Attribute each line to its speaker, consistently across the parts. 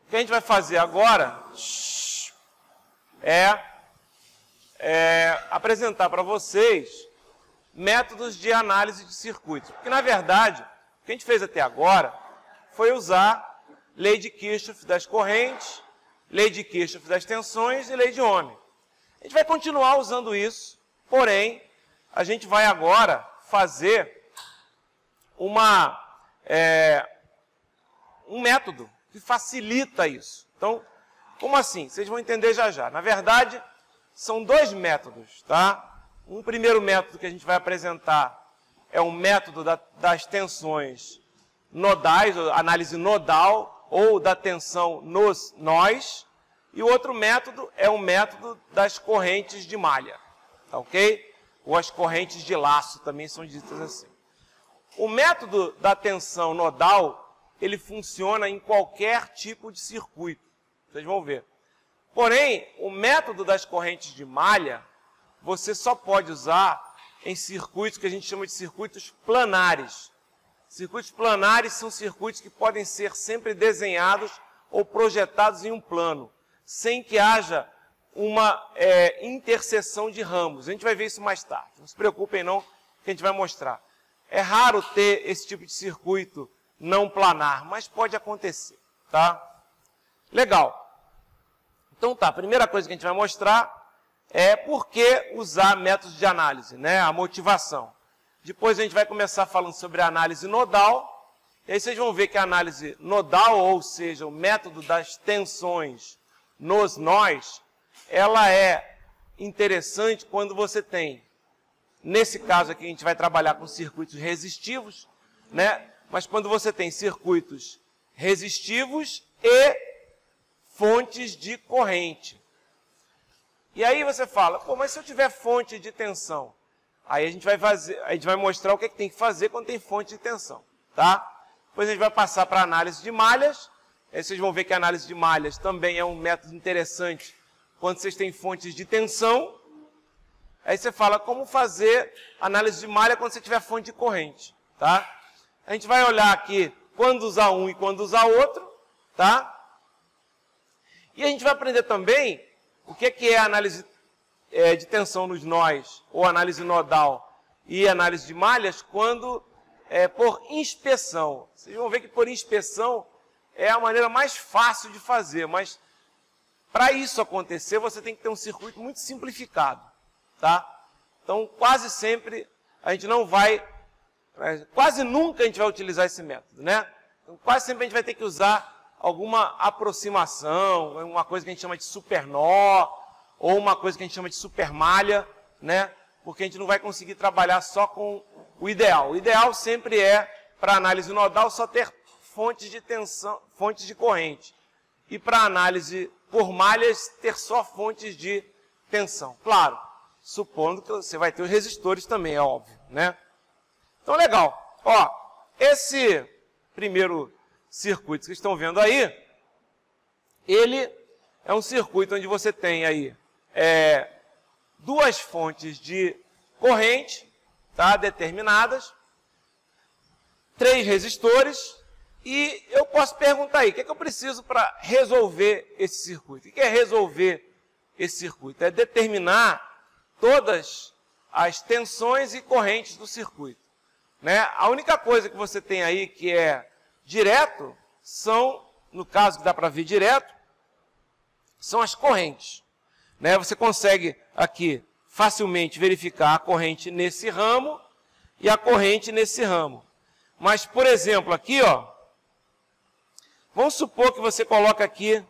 Speaker 1: O que a gente vai fazer agora é apresentar para vocês métodos de análise de circuitos. Porque, na verdade, o que a gente fez até agora foi usar lei de Kirchhoff das correntes, lei de Kirchhoff das tensões e lei de Ohm. A gente vai continuar usando isso, porém, a gente vai agora fazer um método que facilita isso. Então, como assim? Vocês vão entender já já. Na verdade, são dois métodos, tá? Um primeiro método que a gente vai apresentar é o método das tensões nodais, análise nodal, ou da tensão nos nós, e o outro método é o método das correntes de malha, tá ok? Ou as correntes de laço também são ditas assim. O método da tensão nodal, ele funciona em qualquer tipo de circuito, vocês vão ver. Porém, o método das correntes de malha, você só pode usar em circuitos que a gente chama de circuitos planares. Circuitos planares são circuitos que podem ser sempre desenhados ou projetados em um plano, sem que haja uma interseção de ramos. A gente vai ver isso mais tarde. Não se preocupem não, que a gente vai mostrar. É raro ter esse tipo de circuito não planar, mas pode acontecer, tá? Legal. Então tá, a primeira coisa que a gente vai mostrar é por que usar métodos de análise, né? A motivação. Depois a gente vai começar falando sobre a análise nodal, e aí vocês vão ver que a análise nodal, ou seja, o método das tensões nos nós, ela é interessante quando você tem, nesse caso aqui a gente vai trabalhar com circuitos resistivos, né? Mas quando você tem circuitos resistivos e fontes de corrente. E aí você fala, pô, mas se eu tiver fonte de tensão? Aí a gente vai mostrar o que tem que fazer quando tem fonte de tensão, tá? Depois a gente vai passar para a análise de malhas. Aí vocês vão ver que a análise de malhas também é um método interessante quando vocês têm fontes de tensão. Aí você fala como fazer análise de malha quando você tiver fonte de corrente, tá? A gente vai olhar aqui quando usar um e quando usar outro, tá? E a gente vai aprender também o que é a análise de tensão nos nós, ou análise nodal e análise de malhas, quando por inspeção. Vocês vão ver que por inspeção é a maneira mais fácil de fazer, mas para isso acontecer, você tem que ter um circuito muito simplificado, tá? Então, quase sempre, a gente não vai, quase nunca a gente vai utilizar esse método, né? Então, quase sempre a gente vai ter que usar alguma aproximação, uma coisa que a gente chama de supernó, ou uma coisa que a gente chama de supermalha, né? Porque a gente não vai conseguir trabalhar só com o ideal. O ideal sempre é, para análise nodal, só ter fontes de tensão, fontes de corrente. E para análise por malhas, ter só fontes de tensão. Claro, supondo que você vai ter os resistores também, é óbvio, né? Então, legal. Ó, esse primeiro circuito que vocês estão vendo aí, ele é um circuito onde você tem aí duas fontes de corrente, tá, determinadas, 3 resistores, e eu posso perguntar aí, o que é que eu preciso para resolver esse circuito? O que é resolver esse circuito? É determinar todas as tensões e correntes do circuito, né? A única coisa que você tem aí que é direto são, no caso que dá para ver direto, são as correntes, né? Você consegue aqui facilmente verificar a corrente nesse ramo e a corrente nesse ramo. Mas, por exemplo, aqui, ó, vamos supor que você coloca aqui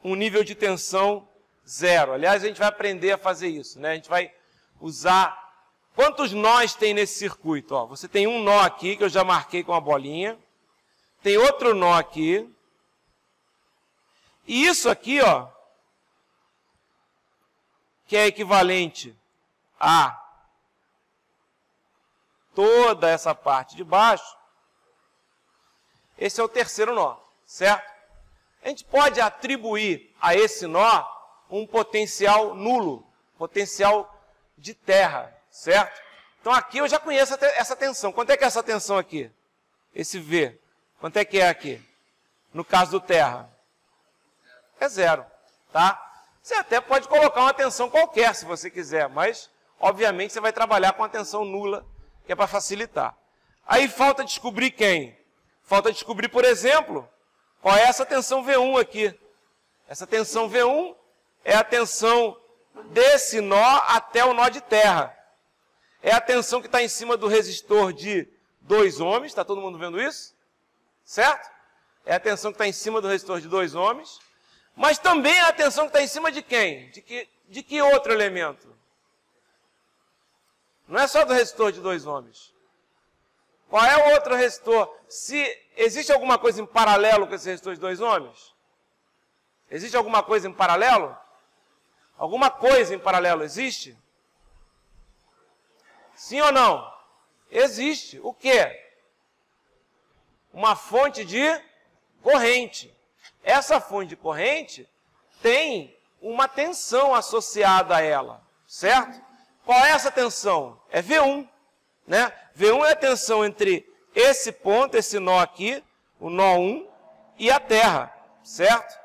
Speaker 1: um nível de tensão 0. Aliás, a gente vai aprender a fazer isso, né? A gente vai usar... Quantos nós tem nesse circuito? Ó, você tem um nó aqui, que eu já marquei com a bolinha. Tem outro nó aqui. E isso aqui, ó, que é equivalente a toda essa parte de baixo, esse é o terceiro nó, certo? A gente pode atribuir a esse nó um potencial nulo, potencial de terra, certo? Então aqui eu já conheço essa tensão. Quanto é que é essa tensão aqui? Esse V. Quanto é que é aqui? No caso do terra. é 0, tá? Você até pode colocar uma tensão qualquer, se você quiser, mas, obviamente, você vai trabalhar com a tensão nula, que é para facilitar. Aí falta descobrir quem? Falta descobrir, por exemplo, qual é essa tensão V1 aqui. Essa tensão V1 é a tensão desse nó até o nó de terra. É a tensão que está em cima do resistor de 2 ohms, está todo mundo vendo isso? Certo? É a tensão que está em cima do resistor de 2 ohms. Mas também é a tensão que está em cima de quem? De que outro elemento? Não é só do resistor de 2 ohms. Qual é o outro resistor? Se existe alguma coisa em paralelo com esse resistor de 2 ohms? Existe alguma coisa em paralelo? Alguma coisa em paralelo existe? Sim ou não? Existe. O quê? Uma fonte de corrente. Essa fonte de corrente tem uma tensão associada a ela, certo? Qual é essa tensão? É V1, né? V1 é a tensão entre esse ponto, esse nó aqui, o nó 1, e a terra, certo?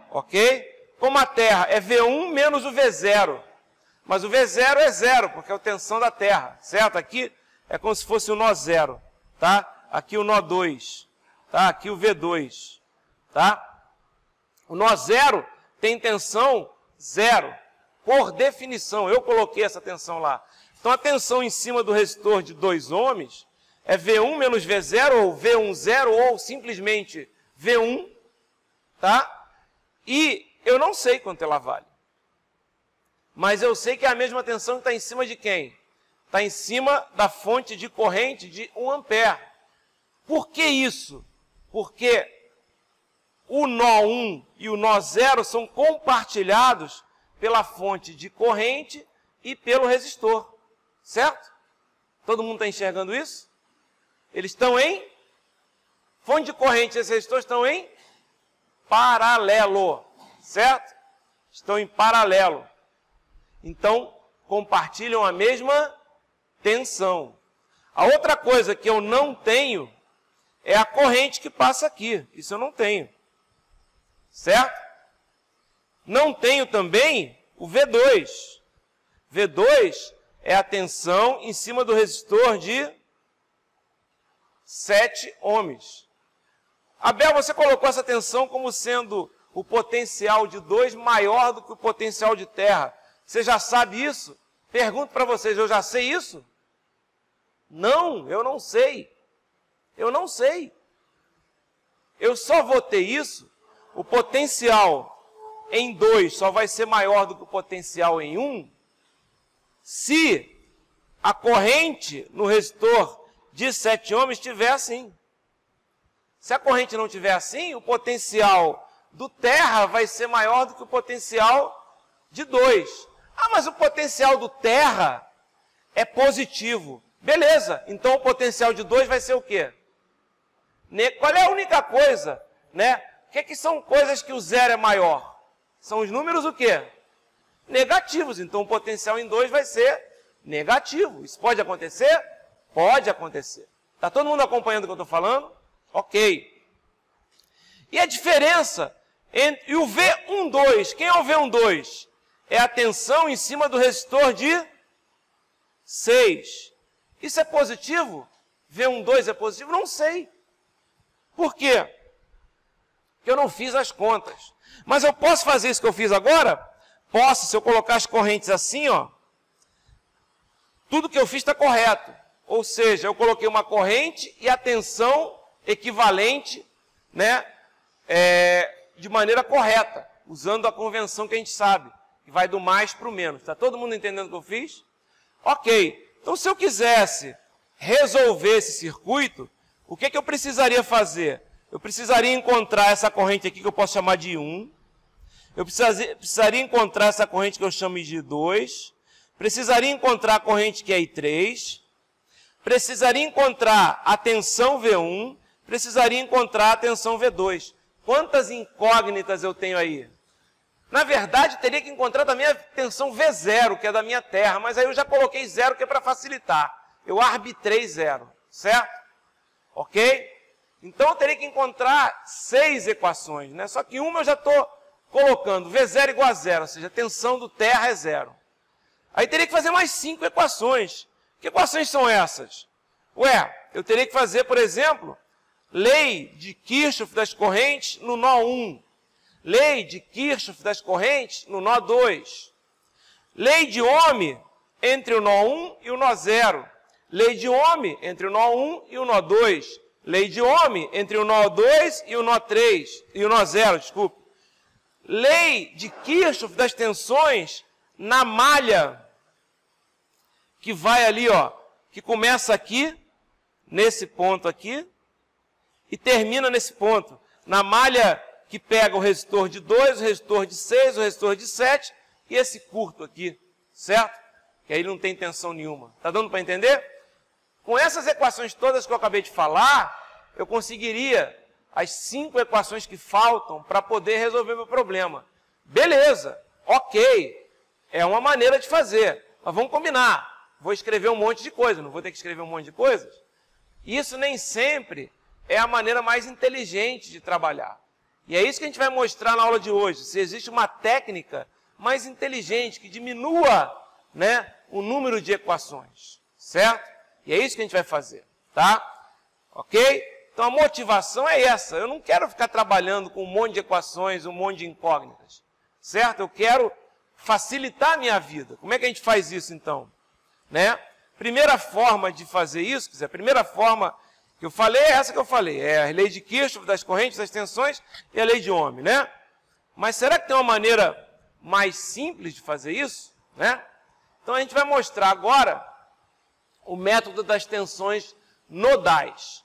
Speaker 1: Ok? Como a terra é V1 menos o V0, mas o V0 é 0, porque é a tensão da terra, certo? Aqui é como se fosse o nó 0, tá? Aqui o nó 2, tá? Aqui o V2, tá? O nó 0 tem tensão 0, por definição, eu coloquei essa tensão lá. Então a tensão em cima do resistor de 2 ohms é V1 menos V0, ou V10, ou simplesmente V1, tá? E eu não sei quanto ela vale. Mas eu sei que é a mesma tensão que está em cima de quem? Está em cima da fonte de corrente de 1 ampere. Por que isso? Porque o nó 1 e o nó 0 são compartilhados pela fonte de corrente e pelo resistor. Certo? Todo mundo está enxergando isso? Eles estão em fonte de corrente e esse resistor estão em paralelo. Certo? Estão em paralelo. Então, compartilham a mesma tensão. A outra coisa que eu não tenho é a corrente que passa aqui. Isso eu não tenho. Certo? Não tenho também o V2. V2 é a tensão em cima do resistor de 7 ohms. Abel, você colocou essa tensão como sendo o potencial de 2 maior do que o potencial de terra. Você já sabe isso? Pergunto para vocês, eu já sei isso? Não, eu não sei. Eu não sei. Eu só vou ter isso, o potencial em 2 só vai ser maior do que o potencial em 1, se a corrente no resistor de 7 ohms estiver assim. Se a corrente não estiver assim, o potencial do terra vai ser maior do que o potencial de 2. Ah, mas o potencial do terra é positivo. Beleza, então o potencial de 2 vai ser o quê? Qual é a única coisa, né? O que são coisas que o 0 é maior? São os números o quê? Negativos. Então o potencial em 2 vai ser negativo. Isso pode acontecer? Pode acontecer. Está todo mundo acompanhando o que eu estou falando? Ok. E a diferença entre o V12, quem é o V12? É a tensão em cima do resistor de 6. Isso é positivo? V12 é positivo? Não sei. Por quê? Porque eu não fiz as contas. Mas eu posso fazer isso que eu fiz agora? Posso, se eu colocar as correntes assim, ó. Tudo que eu fiz está correto. Ou seja, eu coloquei uma corrente e a tensão equivalente, né, de maneira correta, usando a convenção que a gente sabe, que vai do mais para o menos. Está todo mundo entendendo o que eu fiz? Ok. Então, se eu quisesse resolver esse circuito, o que eu precisaria fazer? Eu precisaria encontrar essa corrente aqui que eu posso chamar de 1. Eu precisaria encontrar essa corrente que eu chamo de 2. Precisaria encontrar a corrente que é I3. Precisaria encontrar a tensão V1. Precisaria encontrar a tensão V2. Quantas incógnitas eu tenho aí? Na verdade, teria que encontrar também a tensão V0, que é da minha terra, mas aí eu já coloquei 0, que é para facilitar. Eu arbitrei 0, certo? Ok? Então eu teria que encontrar 6 equações, né? Só que uma eu já estou colocando V0 igual a 0, ou seja, a tensão do terra é 0. Aí teria que fazer mais 5 equações. Que equações são essas? Ué, eu teria que fazer, por exemplo, lei de Kirchhoff das correntes no nó 1. Lei de Kirchhoff das correntes no nó 2. Lei de Ohm entre o nó 1 e o nó 0. Lei de Ohm entre o nó 1 e o nó 2. Lei de Ohm entre o nó 2 e o nó 3. E o nó 0, desculpe. Lei de Kirchhoff das tensões na malha que vai ali, ó, que começa aqui, nesse ponto aqui, e termina nesse ponto. Na malha que pega o resistor de 2, o resistor de 6, o resistor de 7 e esse curto aqui, certo? Que aí não tem tensão nenhuma. Tá dando para entender? Com essas equações todas que eu acabei de falar, eu conseguiria as 5 equações que faltam para poder resolver meu problema. Beleza, ok, é uma maneira de fazer, mas vamos combinar. Vou escrever um monte de coisa, não vou ter que escrever um monte de coisas? Isso nem sempre é a maneira mais inteligente de trabalhar. E é isso que a gente vai mostrar na aula de hoje. Se existe uma técnica mais inteligente, que diminua, né, o número de equações, certo? E é isso que a gente vai fazer, tá? Ok? Então a motivação é essa. Eu não quero ficar trabalhando com um monte de equações, um monte de incógnitas, certo? Eu quero facilitar a minha vida. Como é que a gente faz isso, então? Né? Primeira forma de fazer isso, quer dizer, a primeira forma que eu falei é essa que eu falei, é a lei de Kirchhoff das correntes, das tensões e a lei de Ohm, né? Mas será que tem uma maneira mais simples de fazer isso, né? Então a gente vai mostrar agora o método das tensões nodais.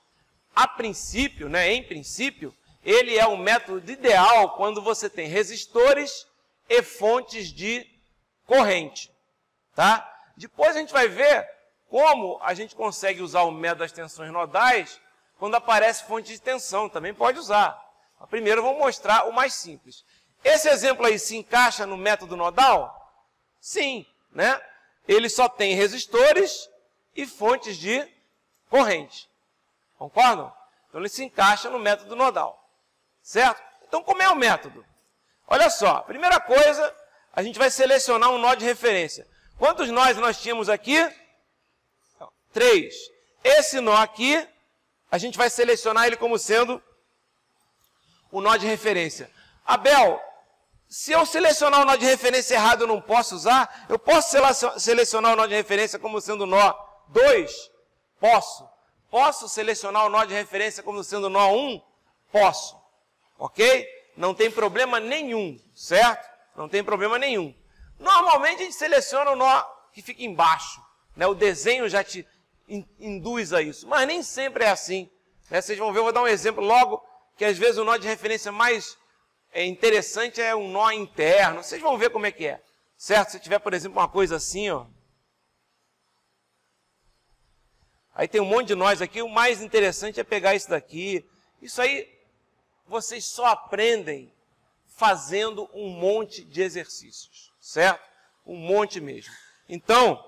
Speaker 1: A princípio, né, em princípio, ele é o método ideal quando você tem resistores e fontes de corrente, tá? Depois a gente vai ver como a gente consegue usar o método das tensões nodais quando aparece fonte de tensão. Também pode usar. Mas primeiro eu vou mostrar o mais simples. Esse exemplo aí se encaixa no método nodal? Sim, né? Ele só tem resistores e fontes de corrente. Concordam? Então ele se encaixa no método nodal. Certo? Então como é o método? Olha só, primeira coisa, a gente vai selecionar um nó de referência. Quantos nós tínhamos aqui? 3. Esse nó aqui, a gente vai selecionar ele como sendo o nó de referência. Abel, se eu selecionar o nó de referência errado, eu não posso usar? Eu posso selecionar o nó de referência como sendo o nó 2? Posso. Posso selecionar o nó de referência como sendo o nó 1? Posso. Ok? Não tem problema nenhum, certo? Não tem problema nenhum. Normalmente a gente seleciona o nó que fica embaixo, né? O desenho já te induz a isso, mas nem sempre é assim, né? Vocês vão ver, eu vou dar um exemplo logo, que às vezes o nó de referência mais interessante é um nó interno. Vocês vão ver como é que é, certo? Se tiver, por exemplo, uma coisa assim, ó. Aí tem um monte de nós aqui, o mais interessante é pegar isso daqui. Isso aí, vocês só aprendem fazendo um monte de exercícios, certo? Um monte mesmo. Então,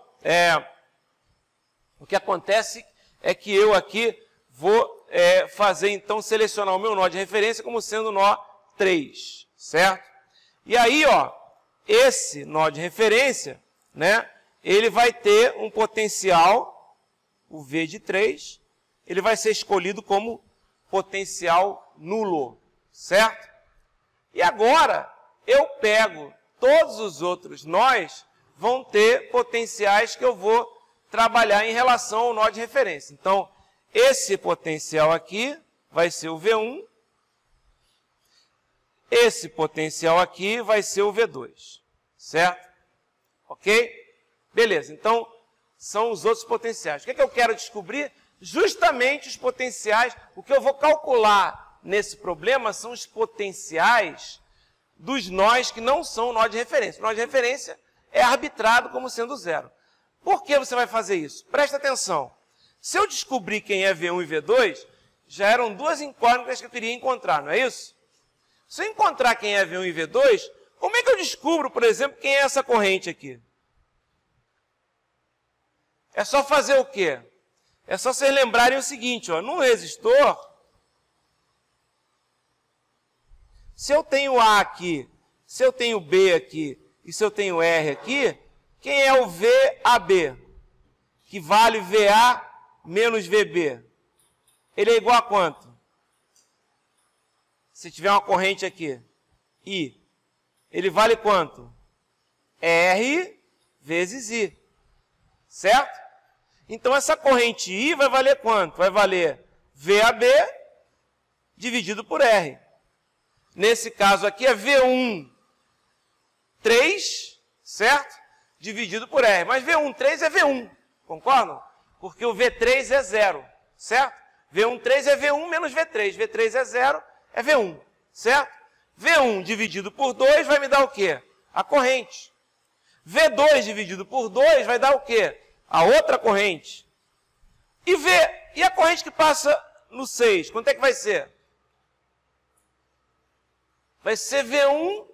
Speaker 1: o que acontece é que eu aqui vou fazer, então, selecionar o meu nó de referência como sendo o nó 3, certo? E aí, ó, esse nó de referência, né, ele vai ter um potencial, o V de 3, ele vai ser escolhido como potencial nulo, certo? E agora, eu pego todos os outros nós, vão ter potenciais que eu vou trabalhar em relação ao nó de referência. Então, esse potencial aqui vai ser o V1, esse potencial aqui vai ser o V2, certo? Ok? Beleza, então, são os outros potenciais. O que é que eu quero descobrir? Justamente os potenciais, o que eu vou calcular nesse problema são os potenciais dos nós que não são nó de referência. O nó de referência é arbitrado como sendo 0. Por que você vai fazer isso? Presta atenção. Se eu descobrir quem é V1 e V2, já eram duas incógnitas que eu queria encontrar, não é isso? Se eu encontrar quem é V1 e V2, como é que eu descubro, por exemplo, quem é essa corrente aqui? É só fazer o quê? É só vocês lembrarem o seguinte, ó, num resistor, se eu tenho A aqui Se eu tenho B aqui e se eu tenho R aqui, quem é o VAB? Que vale VA menos VB. Ele é igual a quanto? Se tiver uma corrente aqui, I, ele vale quanto? R vezes I. Certo? Então, essa corrente I vai valer quanto? Vai valer VAB dividido por R. Nesse caso aqui é V1, 3, certo? Dividido por R. Mas V1, 3 é V1, concordam? Porque o V3 é 0, certo? V1, 3 é V1 menos V3. V3 é 0, é V1, certo? V1 dividido por 2 vai me dar o quê? A corrente. V2 dividido por 2 vai dar o quê? A outra corrente. E a corrente que passa no 6, quanto é que vai ser? Vai ser V1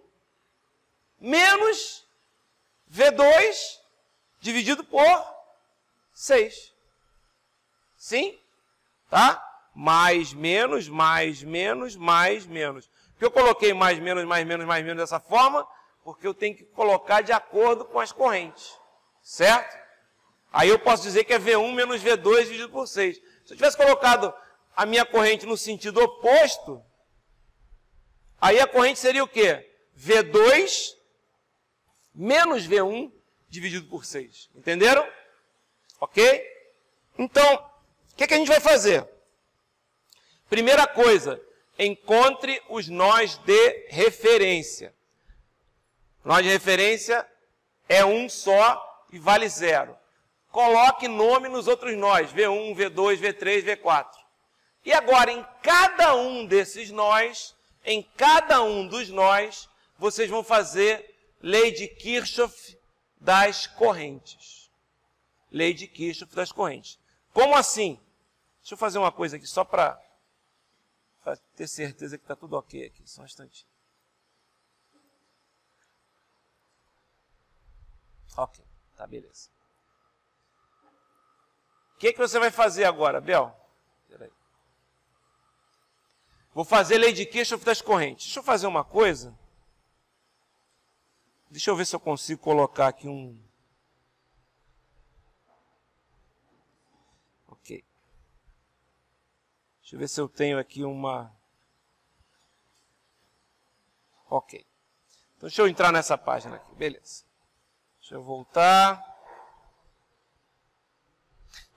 Speaker 1: menos V2 dividido por 6. Sim? Tá? Mais, menos, mais, menos, mais, menos. Por que eu coloquei mais, menos, mais, menos, mais, menos dessa forma? Porque eu tenho que colocar de acordo com as correntes. Certo? Aí eu posso dizer que é V1 menos V2 dividido por 6. Se eu tivesse colocado a minha corrente no sentido oposto, aí a corrente seria o quê? V2 menos V1 dividido por 6. Entenderam? Ok? Então, o que a gente vai fazer? Primeira coisa, encontre os nós de referência. Nó de referência é um só e vale 0. Coloque nome nos outros nós, V1, V2, V3, V4. E agora, em cada um desses nós, em cada um dos nós, vocês vão fazer lei de Kirchhoff das correntes. Lei de Kirchhoff das correntes. Como assim? Deixa eu fazer uma coisa aqui, só para ter certeza que está tudo ok aqui. Só um instantinho. Ok, tá, beleza. O que você vai fazer agora, Bel? Peraí. Vou fazer lei de Kirchhoff das correntes. Deixa eu fazer uma coisa. Deixa eu ver se eu consigo colocar aqui um... Ok. Deixa eu ver se eu tenho aqui uma... Ok. Então, deixa eu entrar nessa página aqui. Beleza. Deixa eu voltar.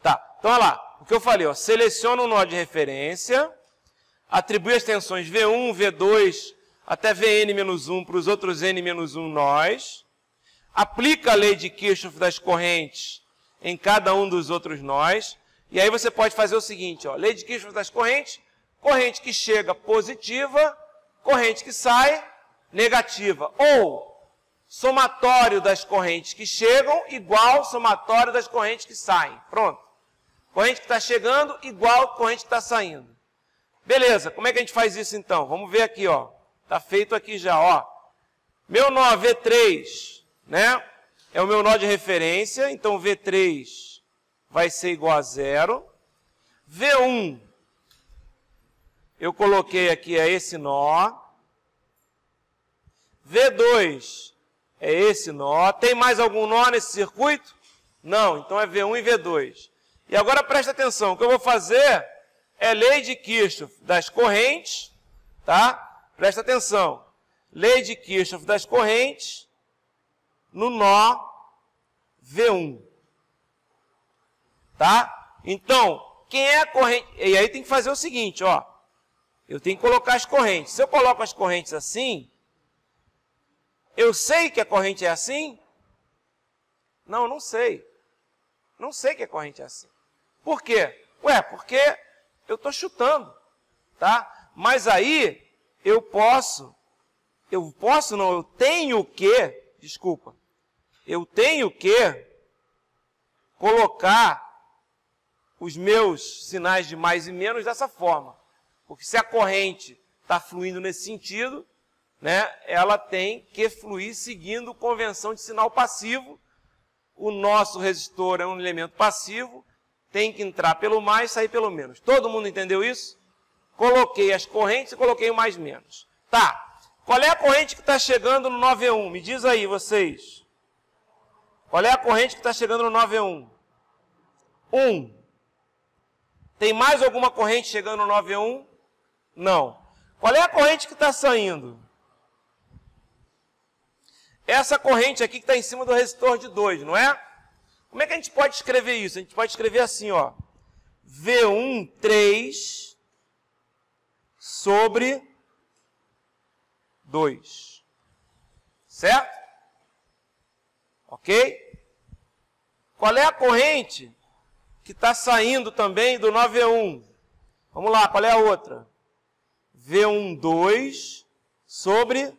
Speaker 1: Tá. Então, olha lá. O que eu falei, ó. Seleciona o nó de referência. Atribui as tensões V1, V2... até Vn-1 para os outros N-1 nós. Aplica a lei de Kirchhoff das correntes em cada um dos outros nós. E aí você pode fazer o seguinte, ó, lei de Kirchhoff das correntes, corrente que chega positiva, corrente que sai negativa. Ou somatório das correntes que chegam igual somatório das correntes que saem. Pronto. Corrente que está chegando igual corrente que está saindo. Beleza, como é que a gente faz isso então? Vamos ver aqui, ó. Está feito aqui já, ó. Meu nó V3, né? É o meu nó de referência, então V3 vai ser igual a 0. V1, eu coloquei aqui, é esse nó. V2 é esse nó. Tem mais algum nó nesse circuito? Não, então é V1 e V2. E agora presta atenção, o que eu vou fazer é lei de Kirchhoff das correntes, tá? Presta atenção. Lei de Kirchhoff das correntes no nó V1. Tá? Então, quem é a corrente? E aí tem que fazer o seguinte, ó. Eu tenho que colocar as correntes. Se eu coloco as correntes assim, eu sei que a corrente é assim? Não, não sei. Não sei que a corrente é assim. Por quê? Ué, porque eu estou chutando. Tá? Mas aí... eu tenho que colocar os meus sinais de mais e menos dessa forma. Porque se a corrente está fluindo nesse sentido, né, ela tem que fluir seguindo convenção de sinal passivo. O nosso resistor é um elemento passivo, tem que entrar pelo mais e sair pelo menos. Todo mundo entendeu isso? Coloquei as correntes e coloquei o mais menos. Tá. Qual é a corrente que está chegando no 9E1? Me diz aí, vocês. Qual é a corrente que está chegando no 9E1? 1. Tem mais alguma corrente chegando no 9E1? Não. Qual é a corrente que está saindo? Essa corrente aqui que está em cima do resistor de 2, não é? Como é que a gente pode escrever isso? A gente pode escrever assim, ó. V1, 3 sobre 2. Certo? Ok? Qual é a corrente que está saindo também do 9E1? Vamos lá, qual é a outra? V1, 2 sobre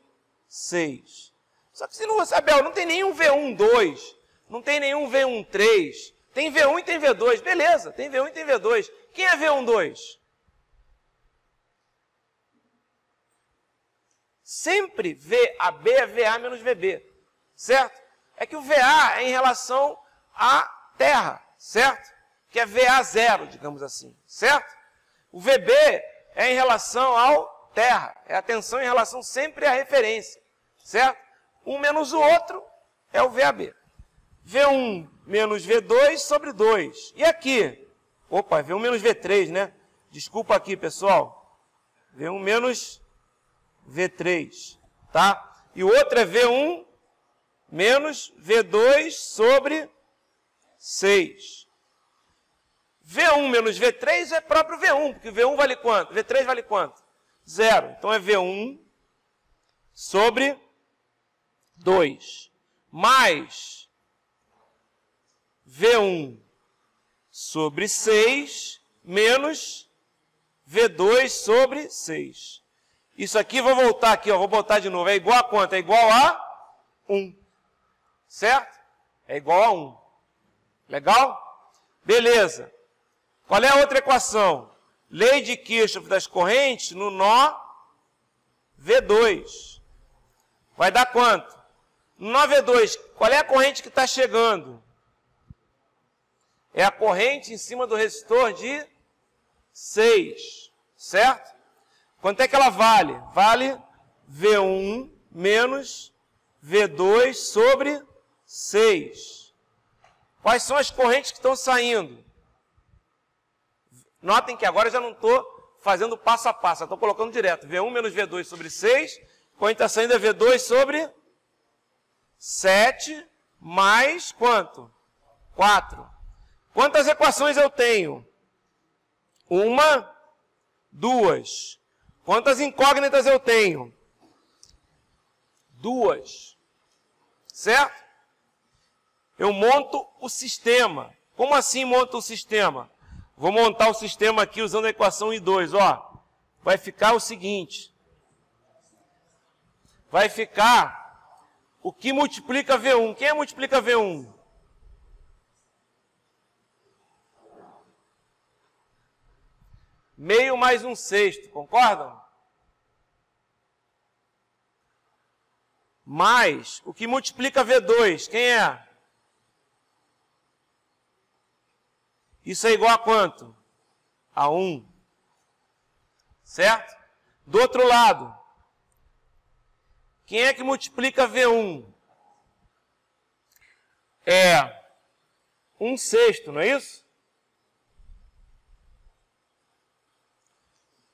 Speaker 1: 6. Só que se não, Abel, não tem nenhum V1, 2, não tem nenhum V1, 3, tem V1 e tem V2. Beleza, tem V1 e tem V2. Quem é V1, 2? Sempre VAB é VA menos VB, certo? É que o VA é em relação à Terra, certo? Que é VA zero, digamos assim, certo? O VB é em relação ao Terra, é a tensão em relação sempre à referência, certo? Um menos o outro é o VAB. V1 menos V2 sobre 2. E aqui? Opa, V1 menos V3, né? Desculpa aqui, pessoal. V1 menos V3, tá? E o outro é V1 menos V2 sobre 6. V1 menos V3 é próprio V1, porque V1 vale quanto? V3 vale quanto? 0. Então é V1 sobre 2 mais V1 sobre 6 menos V2 sobre 6. Isso aqui, vou voltar aqui, ó, vou botar de novo. É igual a quanto? É igual a 1. Certo? É igual a 1. Legal? Beleza. Qual é a outra equação? Lei de Kirchhoff das correntes no nó V2. Vai dar quanto? No nó V2, qual é a corrente que está chegando? É a corrente em cima do resistor de 6. Certo? Quanto é que ela vale? Vale V1 menos V2 sobre 6. Quais são as correntes que estão saindo? Notem que agora eu já não estou fazendo passo a passo, estou colocando direto. V1 menos V2 sobre 6. A corrente está saindo é V2 sobre 7 mais quanto? 4. Quantas equações eu tenho? 1, 2. Quantas incógnitas eu tenho? 2. Certo? Eu monto o sistema. Como assim monto o sistema? Vou montar o sistema aqui usando a equação I2. Ó, vai ficar o seguinte. Vai ficar o que multiplica V1. Quem multiplica V1? Meio mais 1/6, concordam? Mais o que multiplica V2, quem é? Isso é igual a quanto? A 1. Certo? Do outro lado, quem é que multiplica V1? É 1/6, não é isso?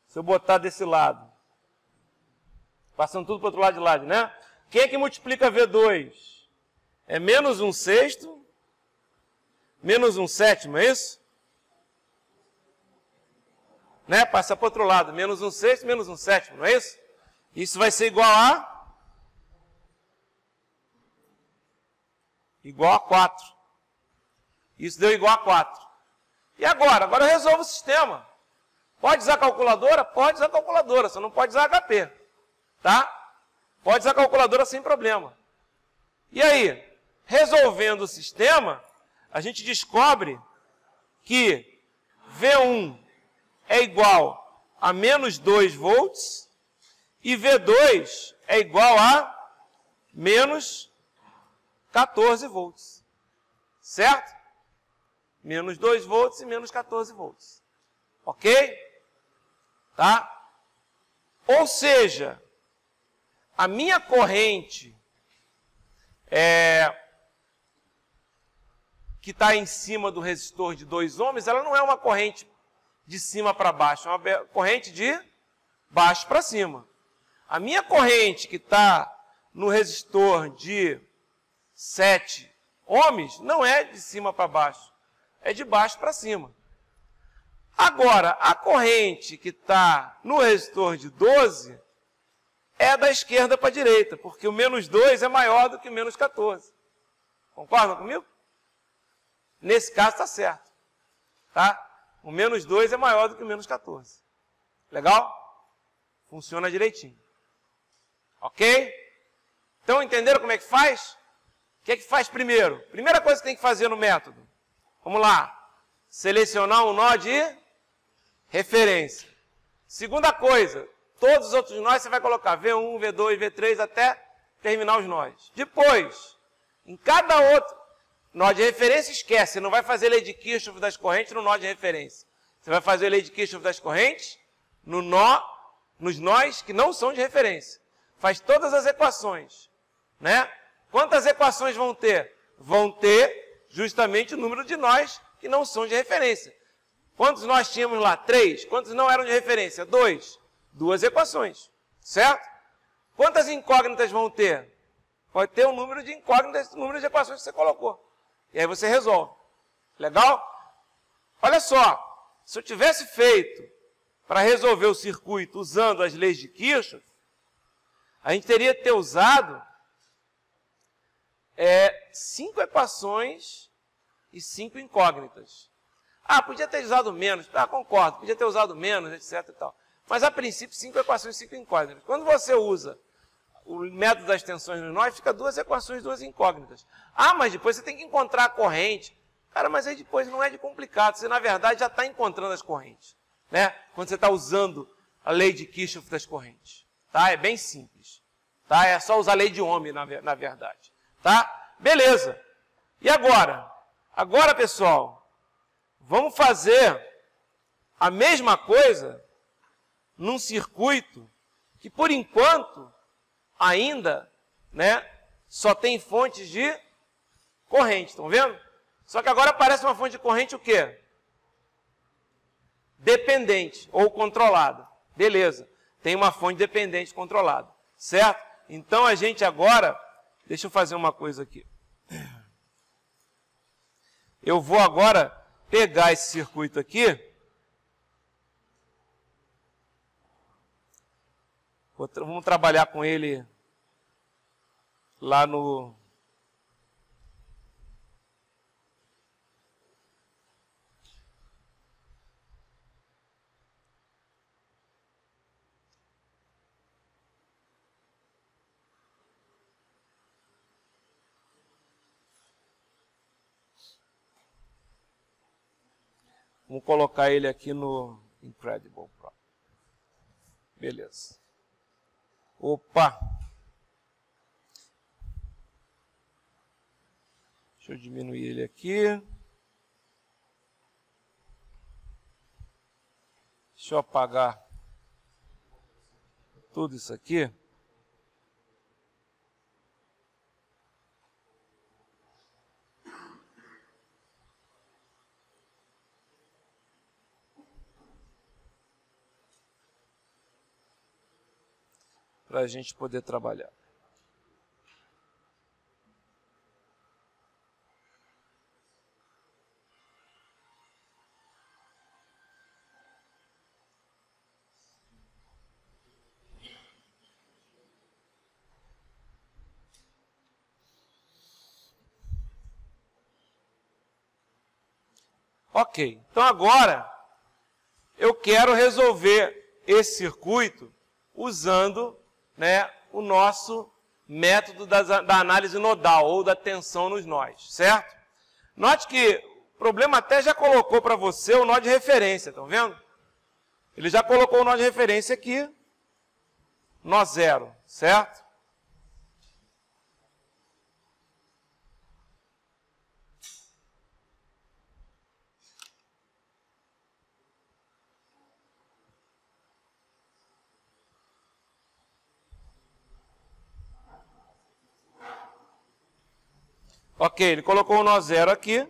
Speaker 1: Se eu botar desse lado, passando tudo para o outro lado de lá, né? Quem é que multiplica V2? É menos 1/6, menos 1/7, é isso? Né? Passa para o outro lado, menos 1/6, menos 1/7, não é isso? Isso vai ser igual a? Igual a 4. Isso deu igual a 4. E agora? Agora eu resolvo o sistema. Pode usar calculadora? Pode usar calculadora, você não pode usar HP. Tá? Pode usar calculadora sem problema. E aí, resolvendo o sistema, a gente descobre que V1 é igual a menos 2 volts e V2 é igual a menos 14 volts. Certo? Menos 2 volts e menos 14 volts. Ok? Tá? Ou seja, a minha corrente que está em cima do resistor de 2 ohms, ela não é uma corrente de cima para baixo, é uma corrente de baixo para cima. A minha corrente que está no resistor de 7 ohms não é de cima para baixo, é de baixo para cima. Agora, a corrente que está no resistor de 12 é da esquerda para a direita, porque o menos 2 é maior do que o menos 14. Concordam comigo? Nesse caso está certo. Tá? O menos 2 é maior do que o menos 14. Legal? Funciona direitinho. Ok? Então entenderam como é que faz? O que é que faz primeiro? Primeira coisa que tem que fazer no método. Vamos lá. Selecionar um nó de referência. Segunda coisa, todos os outros nós você vai colocar V1, V2, V3 até terminar os nós. Depois, em cada outro nó de referência, esquece, você não vai fazer lei de Kirchhoff das correntes no nó de referência. Você vai fazer lei de Kirchhoff das correntes nos nós que não são de referência. Faz todas as equações, né? Quantas equações vão ter? Vão ter justamente o número de nós que não são de referência. Quantos nós tínhamos lá? 3. Quantos não eram de referência? 2. 2 equações, certo? Quantas incógnitas vão ter? Pode ter um número de incógnitas, o número de equações que você colocou. E aí você resolve. Legal? Olha só, se eu tivesse feito para resolver o circuito usando as leis de Kirchhoff, a gente teria que ter usado 5 equações e 5 incógnitas. Ah, podia ter usado menos. Ah, concordo, podia ter usado menos, etc. E tal. Mas, a princípio, 5 equações e 5 incógnitas. Quando você usa o método das tensões nos nós, fica 2 equações e 2 incógnitas. Ah, mas depois você tem que encontrar a corrente. Cara, mas aí depois não é de complicado. Você, na verdade, já está encontrando as correntes. Né? Quando você está usando a lei de Kirchhoff das correntes. Tá? É bem simples. Tá? É só usar a lei de Ohm, na verdade. Tá? Beleza. E agora? Agora, pessoal, vamos fazer a mesma coisa num circuito que, por enquanto, ainda, né, só tem fontes de corrente. Estão vendo? Só que agora aparece uma fonte de corrente o quê? Dependente ou controlada. Beleza. Tem uma fonte dependente controlada. Certo? Então, a gente agora... Deixa eu fazer uma coisa aqui. Eu vou agora pegar esse circuito aqui. Vamos trabalhar com ele lá no... Vamos colocar ele aqui no Incredible Pro. Beleza. Opa! Deixa eu diminuir ele aqui. Deixa eu apagar tudo isso aqui. Para a gente poder trabalhar. Ok, então agora eu quero resolver esse circuito usando, né, o nosso método da análise nodal, ou da tensão nos nós, certo? Note que o problema até já colocou para você o nó de referência, estão vendo? Ele já colocou o nó de referência aqui, nó 0, certo? Ok, ele colocou o nó zero aqui,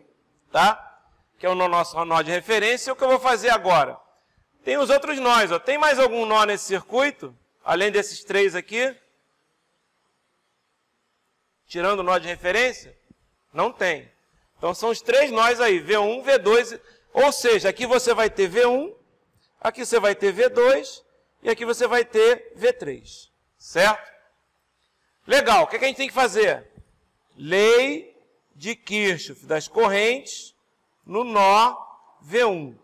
Speaker 1: tá? Que é o nosso nó de referência. E o que eu vou fazer agora? Tem os outros nós, ó. Tem mais algum nó nesse circuito? Além desses 3 aqui? Tirando o nó de referência? Não tem. Então, são os 3 nós aí, V1, V2, ou seja, aqui você vai ter V1, aqui você vai ter V2, e aqui você vai ter V3, certo? Legal, o que a gente tem que fazer? Lei de Kirchhoff das correntes no nó V1.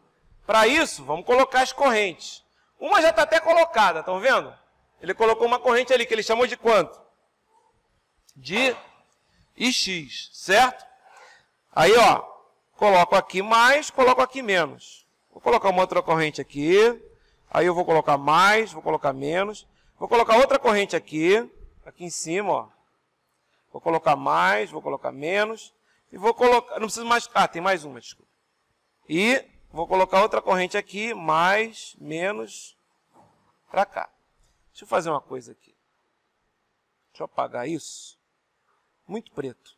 Speaker 1: Para isso, vamos colocar as correntes. Uma já está até colocada, estão vendo? Ele colocou uma corrente ali, que ele chamou de quanto? De IX, certo? Aí, ó, coloco aqui mais, coloco aqui menos. Vou colocar uma outra corrente aqui, aí eu vou colocar mais, vou colocar menos. Vou colocar outra corrente aqui em cima, ó. Vou colocar mais, vou colocar menos. E vou colocar, não preciso mais, tem mais uma, desculpa. E vou colocar outra corrente aqui, mais, menos, para cá. Deixa eu fazer uma coisa aqui. Deixa eu apagar isso. Muito preto.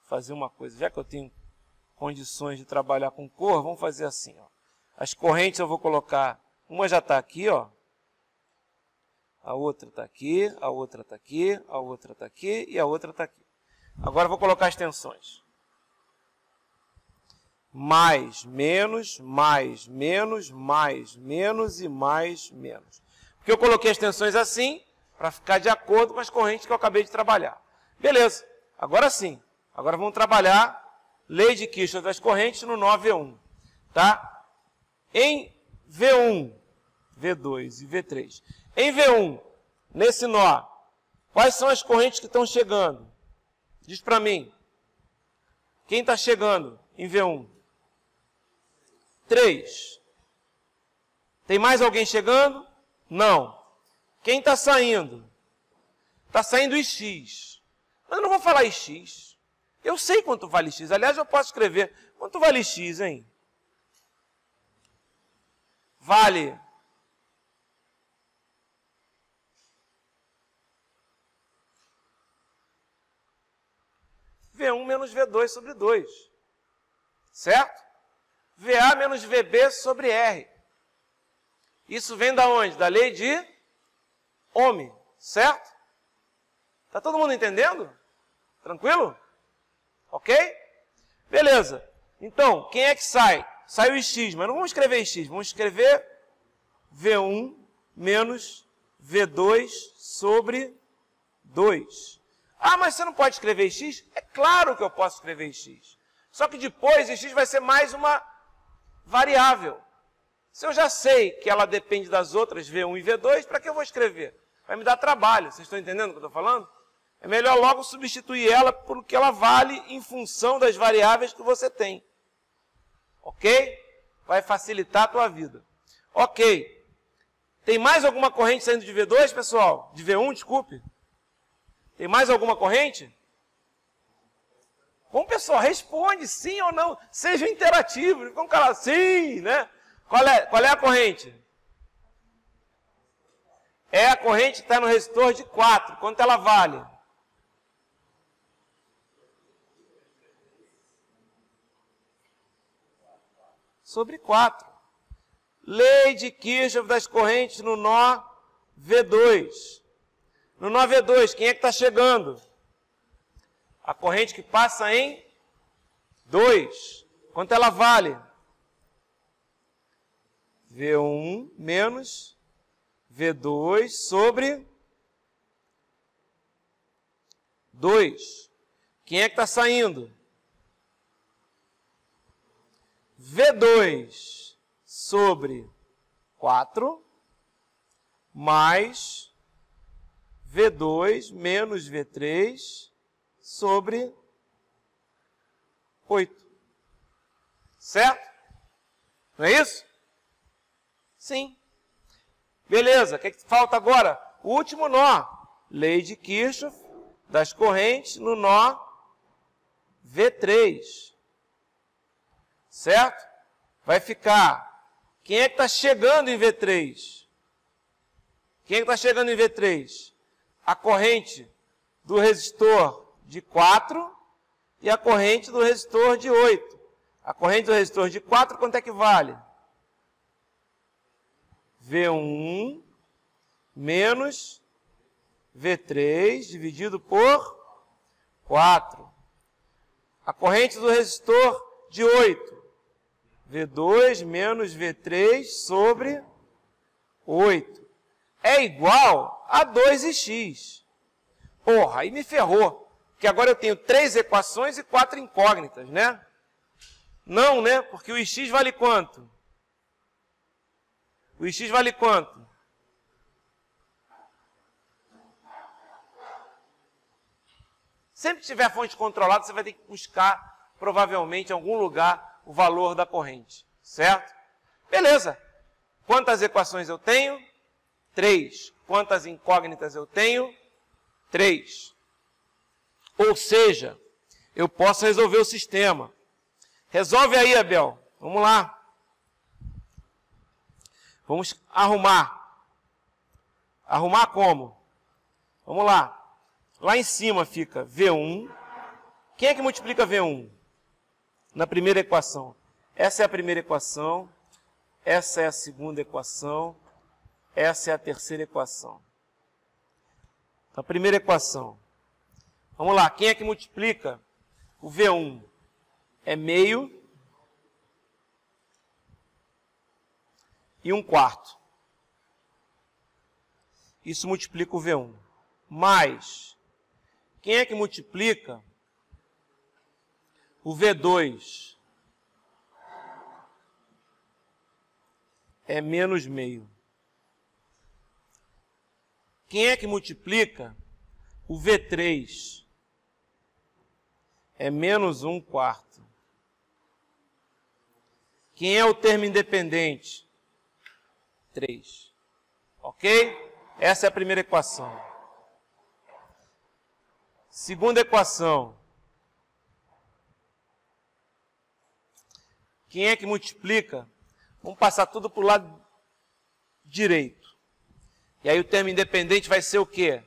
Speaker 1: Fazer uma coisa, já que eu tenho condições de trabalhar com cor, vamos fazer assim, ó. As correntes eu vou colocar, uma já está aqui, ó. A outra está aqui, a outra está aqui, a outra está aqui e a outra está aqui. Agora eu vou colocar as tensões. Mais, menos, mais, menos, mais, menos e mais, menos. Porque eu coloquei as tensões assim, para ficar de acordo com as correntes que eu acabei de trabalhar. Beleza, agora sim. Agora vamos trabalhar lei de Kirchhoff das correntes no nó V1. Tá? Em V1, V2 e V3. Em V1, nesse nó, quais são as correntes que estão chegando? Diz para mim. Quem está chegando em V1? 3. Tem mais alguém chegando? Não. Quem está saindo? Está saindo X. Mas eu não vou falar X. Eu sei quanto vale X. Aliás, eu posso escrever. Quanto vale X, hein? Vale V1 menos V2 sobre 2. Certo? VA menos VB sobre R. Isso vem da onde? Da lei de Ohm. Certo? Está todo mundo entendendo? Tranquilo? Ok? Beleza. Então, quem é que sai? Sai o X, mas não vamos escrever X, vamos escrever V1 menos V2 sobre 2. Ah, mas você não pode escrever X? É claro que eu posso escrever X. Só que depois X vai ser mais uma variável. Se eu já sei que ela depende das outras, V1 e V2, para que eu vou escrever? Vai me dar trabalho. Vocês estão entendendo o que eu estou falando? É melhor logo substituir ela por que ela vale em função das variáveis que você tem. Ok? Vai facilitar a tua vida. Ok. Tem mais alguma corrente saindo de V2, pessoal? De V1, desculpe. Tem mais alguma corrente? Bom, pessoal, responde sim ou não. Seja interativo. Vamos calar sim, né? Qual é a corrente? É a corrente que está no resistor de 4. Quanto ela vale? Sobre 4. Lei de Kirchhoff das correntes no nó V2. No nó V2, quem é que está chegando? A corrente que passa em 2. Quanto ela vale? V1 menos V2 sobre 2. Quem é que está saindo? V2 sobre 4 mais V2 menos V3 sobre 8. Certo? Não é isso? Sim. Beleza, o que falta agora? O último nó. Lei de Kirchhoff das correntes no nó V3. Certo? Vai ficar. Quem é que está chegando em V3? Quem é que está chegando em V3? a corrente do resistor de 4 e a corrente do resistor de 8. A corrente do resistor de 4, quanto é que vale? V1 menos V3 dividido por 4. A corrente do resistor de 8. V2 menos V3 sobre 8. É igual a 2x. Porra, aí me ferrou. Porque agora eu tenho 3 equações e 4 incógnitas, né? Não, né? Porque o x vale quanto? O x vale quanto? Sempre que tiver fonte controlada, você vai ter que buscar, provavelmente, em algum lugar, o valor da corrente. Certo? Beleza. Quantas equações eu tenho? 3. Quantas incógnitas eu tenho? 3. Ou seja, eu posso resolver o sistema. Resolve aí, Abel. Vamos lá. Vamos arrumar. Arrumar como? Vamos lá. Lá em cima fica V1. Quem é que multiplica V1? Na primeira equação. Essa é a primeira equação. Essa é a segunda equação. Essa é a terceira equação. A primeira equação. Vamos lá. Quem é que multiplica o V1? É meio e 1/4. Isso multiplica o V1. Mais, quem é que multiplica o V2? É menos meio. Quem é que multiplica o V3? É menos 1/4. Quem é o termo independente? 3. Ok? Essa é a primeira equação. Segunda equação. Quem é que multiplica? Vamos passar tudo para o lado direito. E aí o termo independente vai ser o quê?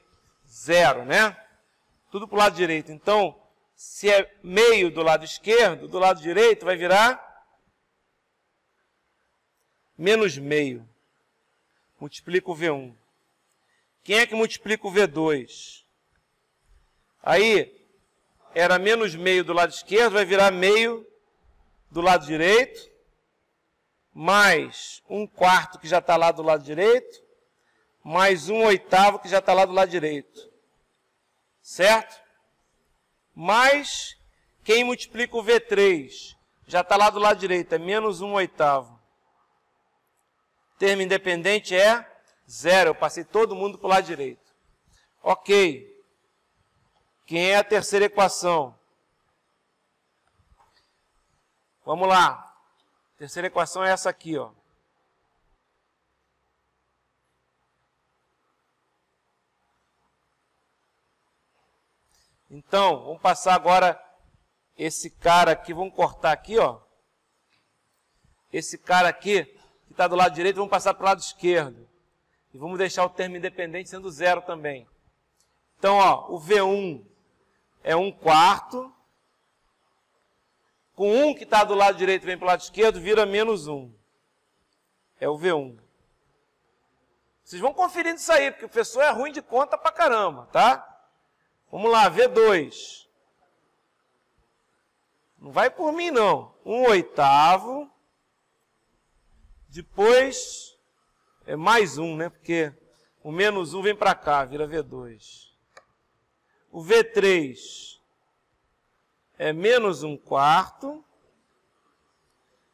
Speaker 1: 0, né? Tudo para o lado direito. Então, se é meio do lado esquerdo, do lado direito vai virar menos meio. Multiplica o V1. Quem é que multiplica o V2? Aí, era menos meio do lado esquerdo, vai virar meio do lado direito, mais 1/4 que já está lá do lado direito, mais 1/8 que já está lá do lado direito. Certo? Mais, quem multiplica o V3? Já está lá do lado direito, é menos 1/8. Termo independente é 0. Eu passei todo mundo para o lado direito. Ok. Quem é a terceira equação? Vamos lá. A terceira equação é essa aqui, ó. Então, vamos passar agora esse cara aqui, vamos cortar aqui, ó. Esse cara aqui, que está do lado direito, vamos passar para o lado esquerdo. E vamos deixar o termo independente sendo 0 também. Então, ó, o V1 é 1/4. Com 1 que está do lado direito vem para o lado esquerdo, vira menos 1. É o V1. Vocês vão conferindo isso aí, porque o professor é ruim de conta pra caramba, tá? Vamos lá, V2. Não vai por mim, não. 1/8. Depois, é mais 1, né? Porque o menos 1 vem para cá, vira V2. O V3 é menos 1/4.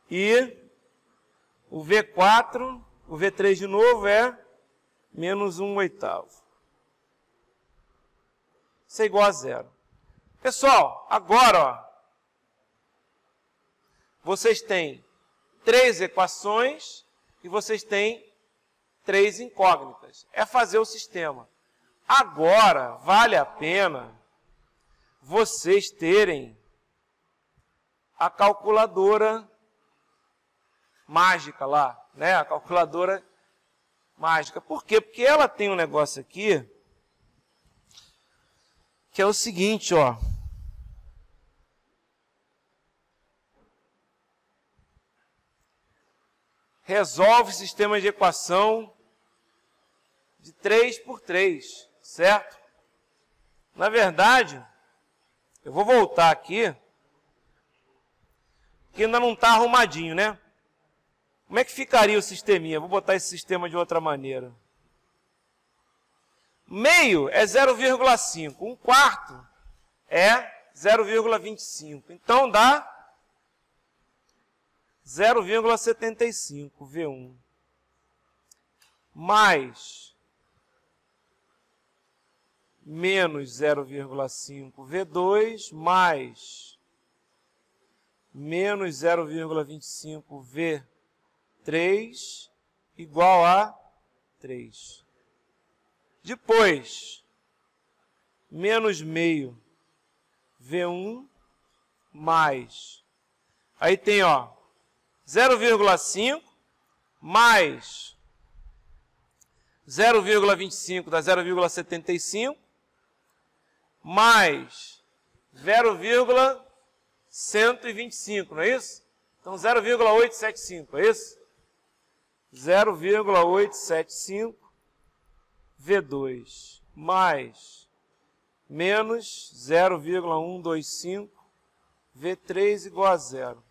Speaker 1: E o V4, o V3 de novo é menos 1/8. Isso é igual a 0. Pessoal, agora, ó, vocês têm 3 equações e vocês têm 3 incógnitas. É fazer o sistema. Agora, vale a pena vocês terem a calculadora mágica lá, né? A calculadora mágica. Por quê? Porque ela tem um negócio aqui que é o seguinte, ó. Resolve sistema de equação de 3 por 3, certo? Na verdade, eu vou voltar aqui, porque ainda não está arrumadinho, né? Como é que ficaria o sisteminha? Vou botar esse sistema de outra maneira. Meio é 0,5. 1/4 é 0,25. Então dá 0,75 V1 mais menos 0,5 V2 mais menos 0,25 V3 igual a 3. Depois, menos meio V1 mais, aí tem, ó, 0,5 mais 0,25 dá 0,75 mais 0,125, não é isso? Então 0,875, é isso? 0,875 V2 mais menos 0,125 V3 igual a 0.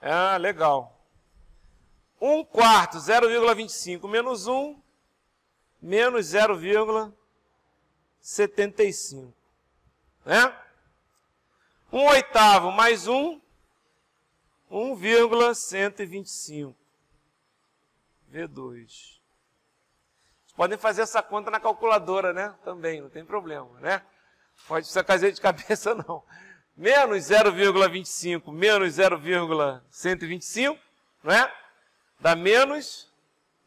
Speaker 1: Ah, legal. 1/4, 0,25 menos 1, menos 0,75. Né? 1/8 mais 1, 1,125 V2. Vocês podem fazer essa conta na calculadora, né? Também, não tem problema, né? Pode ser fazer de cabeça, não. Menos 0,25 menos 0,125, não é? Dá menos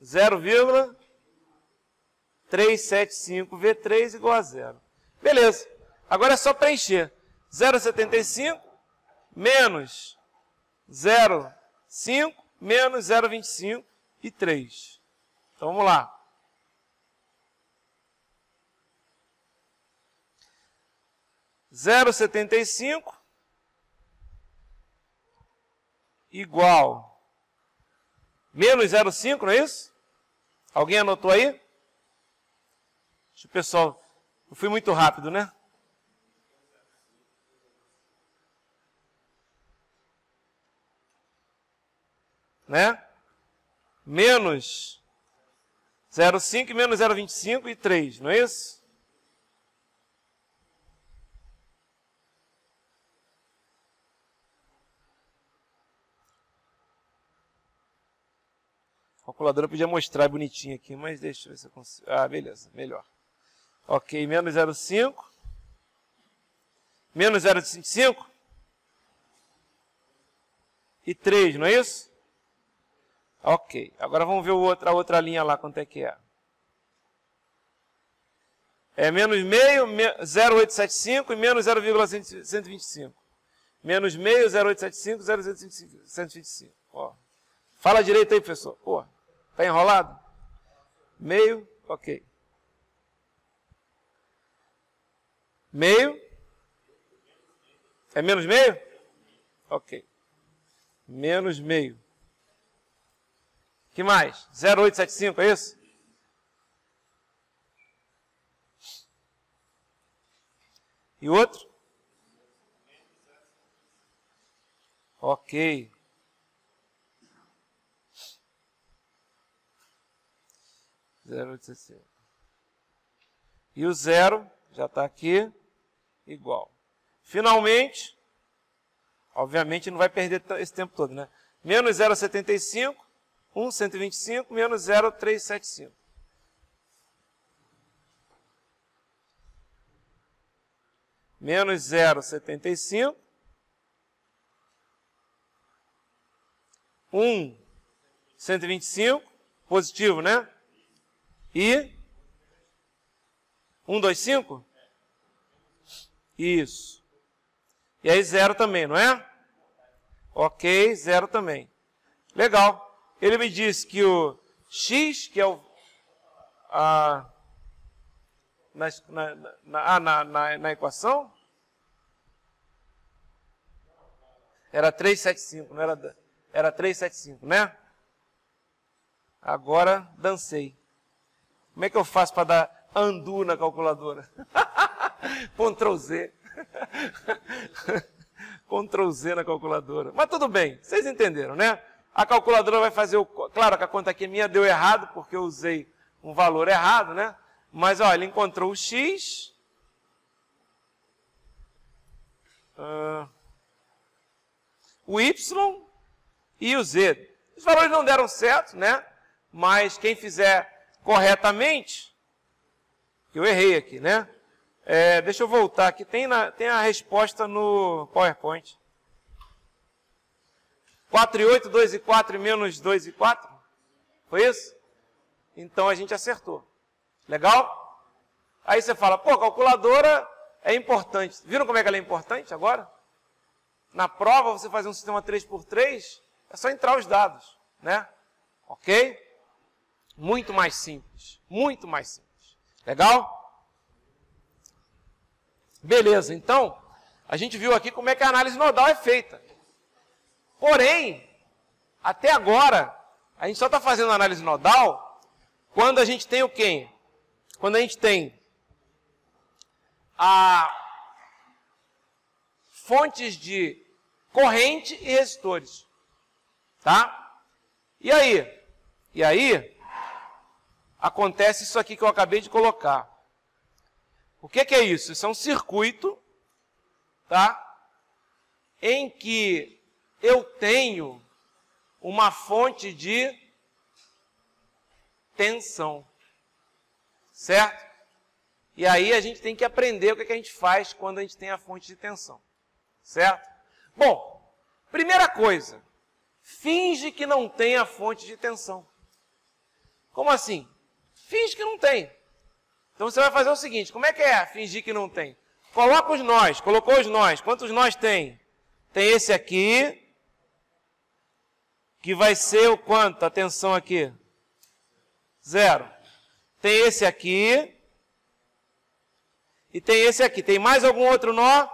Speaker 1: 0,375 V3 igual a 0. Beleza. Agora é só preencher. 0,75 menos 0,5 menos 0,25 e 3. Então vamos lá. Zero 0,75 igual menos 0,5, não é isso? Alguém anotou aí? Deixa o pessoal, eu fui muito rápido, né? Né? Menos 0,5 menos 0,25 e 3, não é isso? A calculadora podia mostrar bonitinho aqui, mas deixa eu ver se eu consigo. Ah, beleza, melhor. Ok, menos 0,5. Menos 0,25. E 3, não é isso? Ok, agora vamos ver a outra linha lá, quanto é que é. É menos meio, 0,875 e menos 0,125. Menos meio, 0,875, 0,125. Ó. Fala direito aí, professor. Pô, tá enrolado? Meio, ok. Meio. É menos meio? Ok. Menos meio. Que mais? 0,875, é isso? E outro? Ok. E o 0 já está aqui, igual. Finalmente, obviamente não vai perder esse tempo todo, né? Menos 0,75, 1,125, menos 0,375. Menos 0,75. 125, positivo, né? E 125? Isso. E aí 0 também, não é? Ok, 0 também. Legal. Ele me disse que o x, que é na equação? Era 375, não era? Era 375, né? Agora dancei. Como é que eu faço para dar undo na calculadora? Ctrl Z. Ctrl Z na calculadora. Mas tudo bem, vocês entenderam, né? A calculadora vai fazer o... Claro que a conta aqui minha deu errado, porque eu usei um valor errado, né? Mas, olha, ele encontrou o X... o Y e o Z. Os valores não deram certo, né? Mas quem fizer corretamente... Eu errei aqui, né? Deixa eu voltar aqui. Tem a resposta no PowerPoint. 4 e 8, 2 e 4 e menos 2 e 4? Foi isso? Então a gente acertou. Legal? Aí você fala, pô, calculadora é importante. Viram como é que ela é importante agora? Na prova, você fazer um sistema 3x3, é só entrar os dados, né? Ok? Muito mais simples. Muito mais simples. Legal? Beleza, então, a gente viu aqui como é que a análise nodal é feita. Porém, até agora, a gente só está fazendo análise nodal quando a gente tem o quê? Quando a gente tem fontes de corrente e resistores. Tá? E aí, acontece isso aqui que eu acabei de colocar. O que é isso? Isso é um circuito, tá? Em que eu tenho uma fonte de tensão. Certo? E aí a gente tem que aprender o que a gente faz quando a gente tem a fonte de tensão. Certo? Bom, primeira coisa, finge que não tem a fonte de tensão. Como assim? Finge que não tem. Então você vai fazer o seguinte, como é que é fingir que não tem? Coloca os nós, colocou os nós. Quantos nós tem? Tem esse aqui, que vai ser o quanto? A tensão aqui? 0. Tem esse aqui. E tem esse aqui. Tem mais algum outro nó?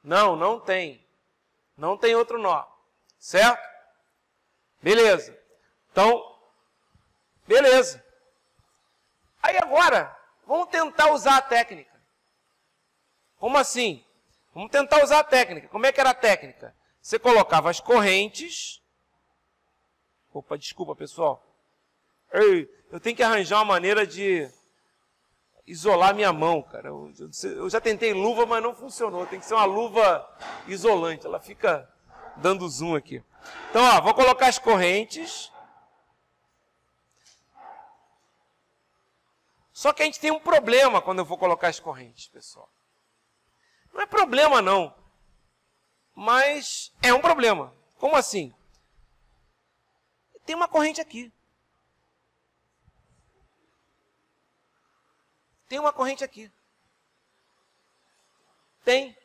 Speaker 1: Não, não tem. Não tem outro nó. Certo? Beleza. Então, beleza. Aí agora, vamos tentar usar a técnica. Como assim? Vamos tentar usar a técnica. Como é que era a técnica? Você colocava as correntes... Opa, desculpa, pessoal. Eu tenho que arranjar uma maneira de isolar minha mão, cara. Eu já tentei luva, mas não funcionou. Tem que ser uma luva isolante. Ela fica dando zoom aqui. Então, ó, vou colocar as correntes. Só que a gente tem um problema quando eu vou colocar as correntes, pessoal. Não é problema, não. Mas é um problema. Como assim? Tem uma corrente aqui. Tem uma corrente aqui. Tem.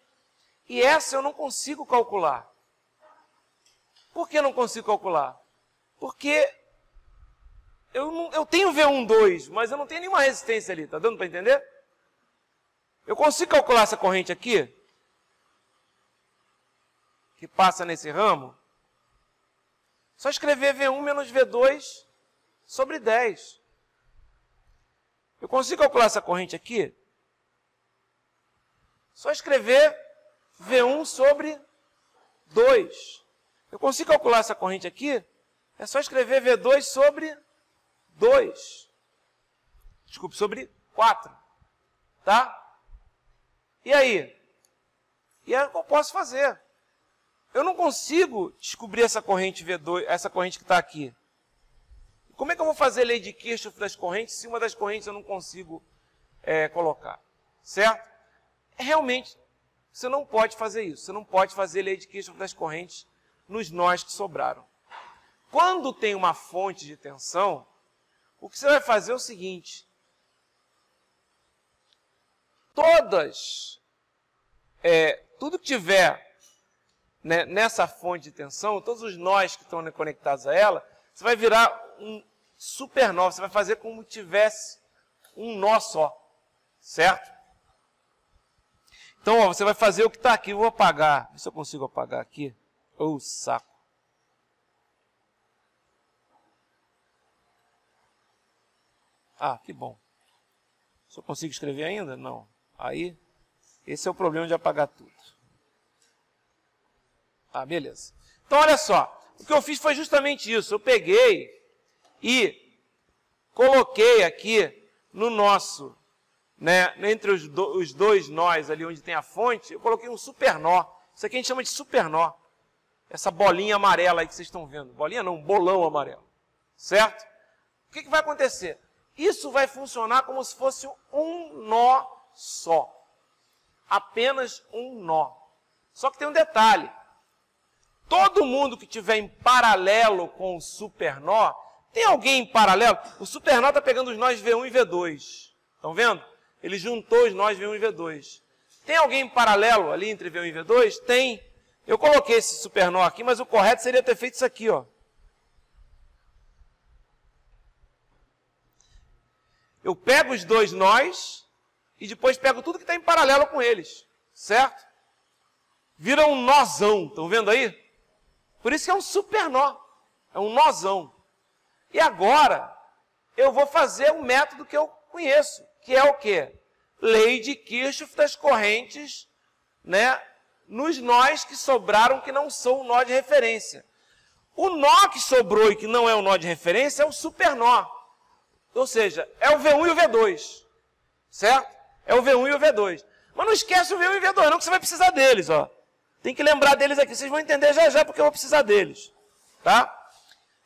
Speaker 1: E essa eu não consigo calcular. Por que eu não consigo calcular? Porque eu tenho V12, mas eu não tenho nenhuma resistência ali. Está dando para entender? Eu consigo calcular essa corrente aqui? Que passa nesse ramo? Só escrever V1 menos V2 sobre 10. Eu consigo calcular essa corrente aqui? Só escrever V1 sobre 2. Eu consigo calcular essa corrente aqui? É só escrever V2 sobre 2. Desculpe, sobre 4. Tá? E aí? E é o que eu posso fazer. Eu não consigo descobrir essa corrente V2, essa corrente que está aqui. Como é que eu vou fazer lei de Kirchhoff das correntes se uma das correntes eu não consigo colocar? Certo? Realmente, você não pode fazer isso. Você não pode fazer lei de Kirchhoff das correntes nos nós que sobraram. Quando tem uma fonte de tensão, o que você vai fazer é o seguinte. Tudo que tiver nessa fonte de tensão, todos os nós que estão conectados a ela, você vai virar um supernova, você vai fazer como tivesse um nó só, certo? Então, ó, você vai fazer o que está aqui. Eu vou apagar. Ver se eu consigo apagar aqui. Ô, saco. Ah, que bom. Se eu consigo escrever ainda? Não. Aí, esse é o problema de apagar tudo. Ah, beleza. Então, olha só. O que eu fiz foi justamente isso. Eu peguei e coloquei aqui no nosso, né, entre os dois nós ali onde tem a fonte, eu coloquei um supernó. Isso aqui a gente chama de supernó. Essa bolinha amarela aí que vocês estão vendo. Bolinha não, um bolão amarelo. Certo? O que vai acontecer? Isso vai funcionar como se fosse um nó só. Apenas um nó. Só que tem um detalhe. Todo mundo que estiver em paralelo com o supernó, tem alguém em paralelo? O supernó está pegando os nós V1 e V2. Estão vendo? Ele juntou os nós V1 e V2. Tem alguém em paralelo ali entre V1 e V2? Tem. Eu coloquei esse supernó aqui, mas o correto seria ter feito isso aqui, ó. Eu pego os dois nós e depois pego tudo que está em paralelo com eles. Certo? Vira um nozão. Estão vendo aí? Por isso que é um supernó. É um nozão. E agora, eu vou fazer um método que eu conheço, que é o quê? Lei de Kirchhoff das correntes, né, nos nós que sobraram que não são o nó de referência. O nó que sobrou e que não é o nó de referência é o supernó. Ou seja, é o V1 e o V2. Certo? É o V1 e o V2. Mas não esquece o V1 e o V2 não, que você vai precisar deles, ó. Tem que lembrar deles aqui. Vocês vão entender já já porque eu vou precisar deles. Tá?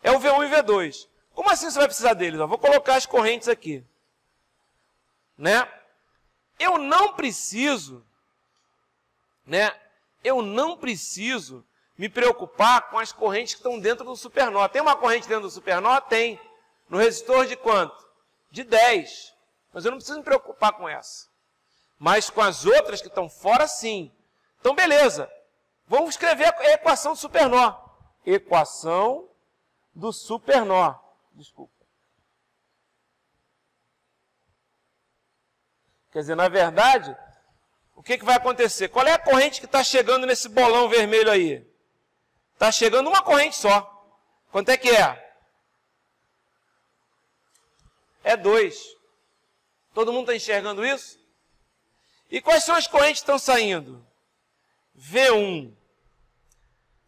Speaker 1: É o V1 e o V2. Como assim você vai precisar deles? Ó, vou colocar as correntes aqui. Né? Eu não preciso, né? Eu não preciso me preocupar com as correntes que estão dentro do supernó. Tem uma corrente dentro do supernó? Tem. No resistor de quanto? De 10. Mas eu não preciso me preocupar com essa. Mas com as outras que estão fora, sim. Então, beleza. Vamos escrever a equação do supernó. Equação do supernó. Desculpa. Quer dizer, na verdade, o que vai acontecer? Qual é a corrente que está chegando nesse bolão vermelho aí? Está chegando uma corrente só. Quanto é que é? É 2. Todo mundo está enxergando isso? E quais são as correntes que estão saindo? V1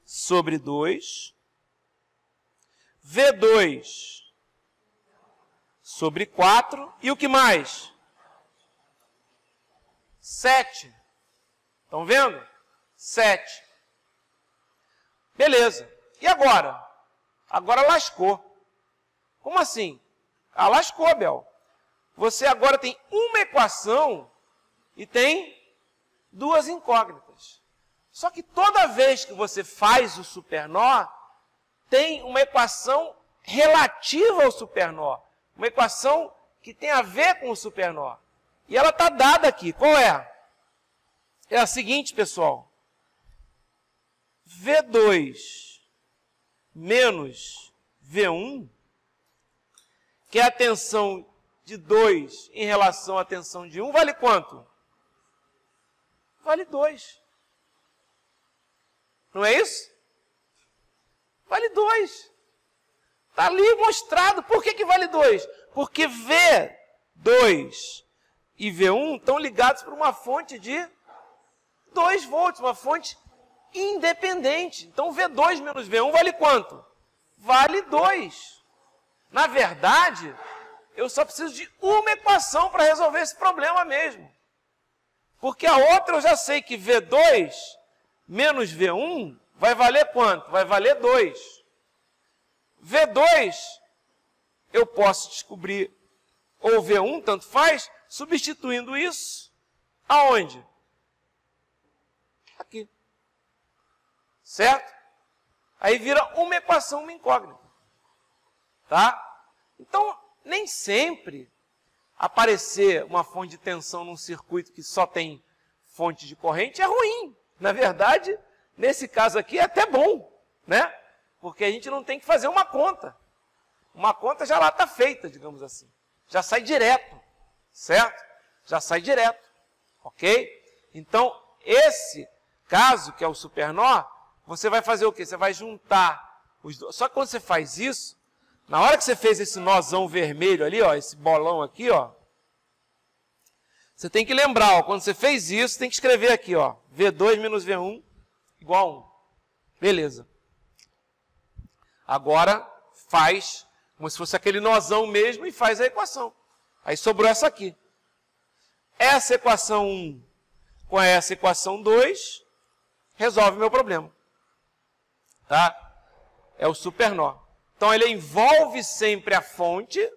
Speaker 1: sobre 2. V2 sobre 4. E o que mais? 7. Estão vendo? 7. Beleza. E agora? Agora lascou. Como assim? Ah, lascou, Bel. Você agora tem uma equação e tem duas incógnitas. Só que toda vez que você faz o supernó, tem uma equação relativa ao supernó. Uma equação que tem a ver com o supernó. E ela está dada aqui. Qual é? É a seguinte, pessoal. V2 menos V1, que é a tensão de 2 em relação à tensão de 1, vale quanto? Vale 2. Não é isso? Vale 2. Está ali mostrado. Por que vale 2? Porque V2 e V1 estão ligados por uma fonte de 2 volts, uma fonte independente. Então, V2 menos V1 vale quanto? Vale 2. Na verdade, eu só preciso de uma equação para resolver esse problema mesmo. Porque a outra eu já sei que V2 menos V1 vai valer quanto? Vai valer 2. V2 eu posso descobrir, ou V1, tanto faz, substituindo isso aonde? Aqui. Certo? Aí vira uma equação, uma incógnita. Tá? Então, nem sempre aparecer uma fonte de tensão num circuito que só tem fonte de corrente é ruim. Na verdade, nesse caso aqui é até bom, né? Porque a gente não tem que fazer uma conta. Uma conta já lá está feita, digamos assim. Já sai direto. certo? Já sai direto, ok? Então, esse caso, que é o supernó, você vai fazer o quê? Você vai juntar os dois. Só que quando você faz isso, na hora que você fez esse nozão vermelho ali, ó, esse bolão aqui, ó, você tem que lembrar, ó, quando você fez isso, tem que escrever aqui, ó, V2 menos V1 igual a 1. Beleza. Agora, faz como se fosse aquele nozão mesmo e faz a equação. Aí sobrou essa aqui. Essa equação 1 com essa equação 2 resolve o meu problema. Tá? É o supernó. Então, ele envolve sempre a fonte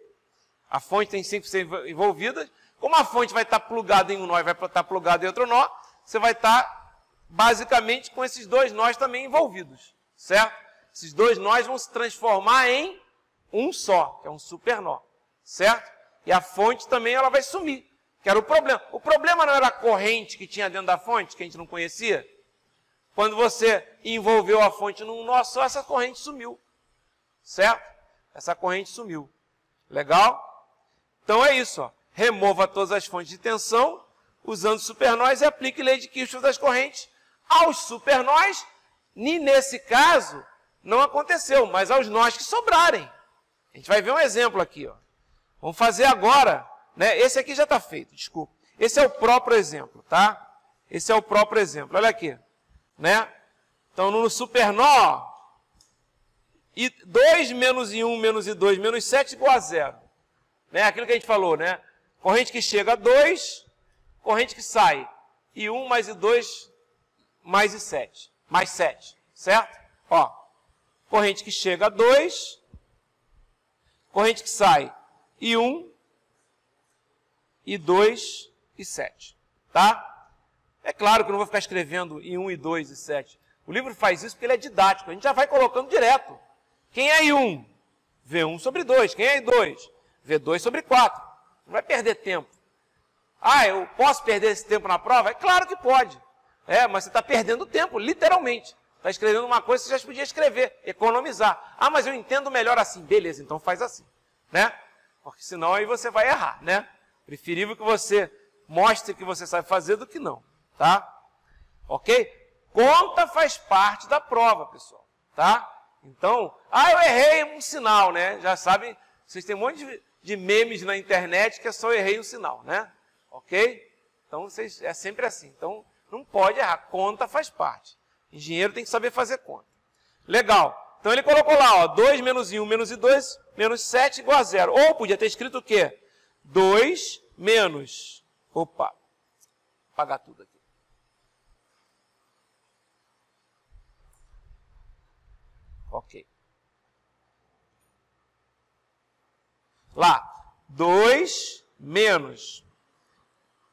Speaker 1: tem sempre envolvidas. Como a fonte vai estar plugada em um nó e vai estar plugada em outro nó, você vai estar, basicamente, com esses dois nós também envolvidos. Certo? Esses dois nós vão se transformar em um só, que é um supernó. Certo? E a fonte também ela vai sumir, que era o problema. O problema não era a corrente que tinha dentro da fonte, que a gente não conhecia. Quando você envolveu a fonte num nó só, essa corrente sumiu. Certo? Essa corrente sumiu. Legal? Então é isso, ó. Remova todas as fontes de tensão usando supernós e aplique lei de Kirchhoff das correntes aos supernós. E nesse caso, não aconteceu, mas aos nós que sobrarem. A gente vai ver um exemplo aqui, ó. Vamos fazer agora, né? Esse aqui já está feito, desculpa. Esse é o próprio exemplo, tá? Esse é o próprio exemplo. Olha aqui, né? Então, no supernó, I2 menos I1 menos I2 menos 7 igual a 0. Né? Aquilo que a gente falou, né? Corrente que chega a 2, corrente que sai. I1 mais I2 mais I7. Mais 7, certo? Ó, corrente que chega a 2, corrente que sai I1, I2 e 7. Tá? É claro que eu não vou ficar escrevendo I1, I2 e 7. O livro faz isso porque ele é didático. A gente já vai colocando direto. Quem é I1? V1 sobre 2. Quem é I2? V2 sobre 4. Não vai perder tempo. Ah, eu posso perder esse tempo na prova? É claro que pode. É, mas você está perdendo tempo, literalmente. Está escrevendo uma coisa que você já podia escrever, economizar. Ah, mas eu entendo melhor assim. Beleza, então faz assim. Né? Porque senão aí você vai errar, né? Preferível que você mostre que você sabe fazer do que não. Tá? Ok? Conta faz parte da prova, pessoal. Tá? Então, eu errei um sinal, né? Já sabem, vocês têm um monte de memes na internet que é só errei um sinal, né? Ok? Então, vocês, é sempre assim. Então, não pode errar. Conta faz parte. Engenheiro tem que saber fazer conta. Legal. Então, ele colocou lá, ó, 2 menos I1 menos I2 menos 7 igual a 0. Ou podia ter escrito o quê? 2 menos... Opa, vou apagar tudo aqui. Ok. Lá, 2 menos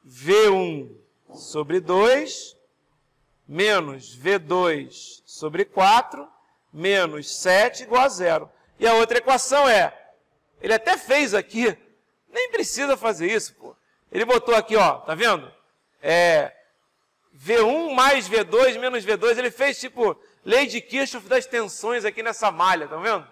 Speaker 1: V1 sobre 2, menos V2 sobre 4, menos 7 igual a 0. E a outra equação é, ele até fez aqui, nem precisa fazer isso, pô. Ele botou aqui, ó, tá vendo? V1 mais V2 menos V2, ele fez tipo lei de Kirchhoff das tensões aqui nessa malha, tá vendo?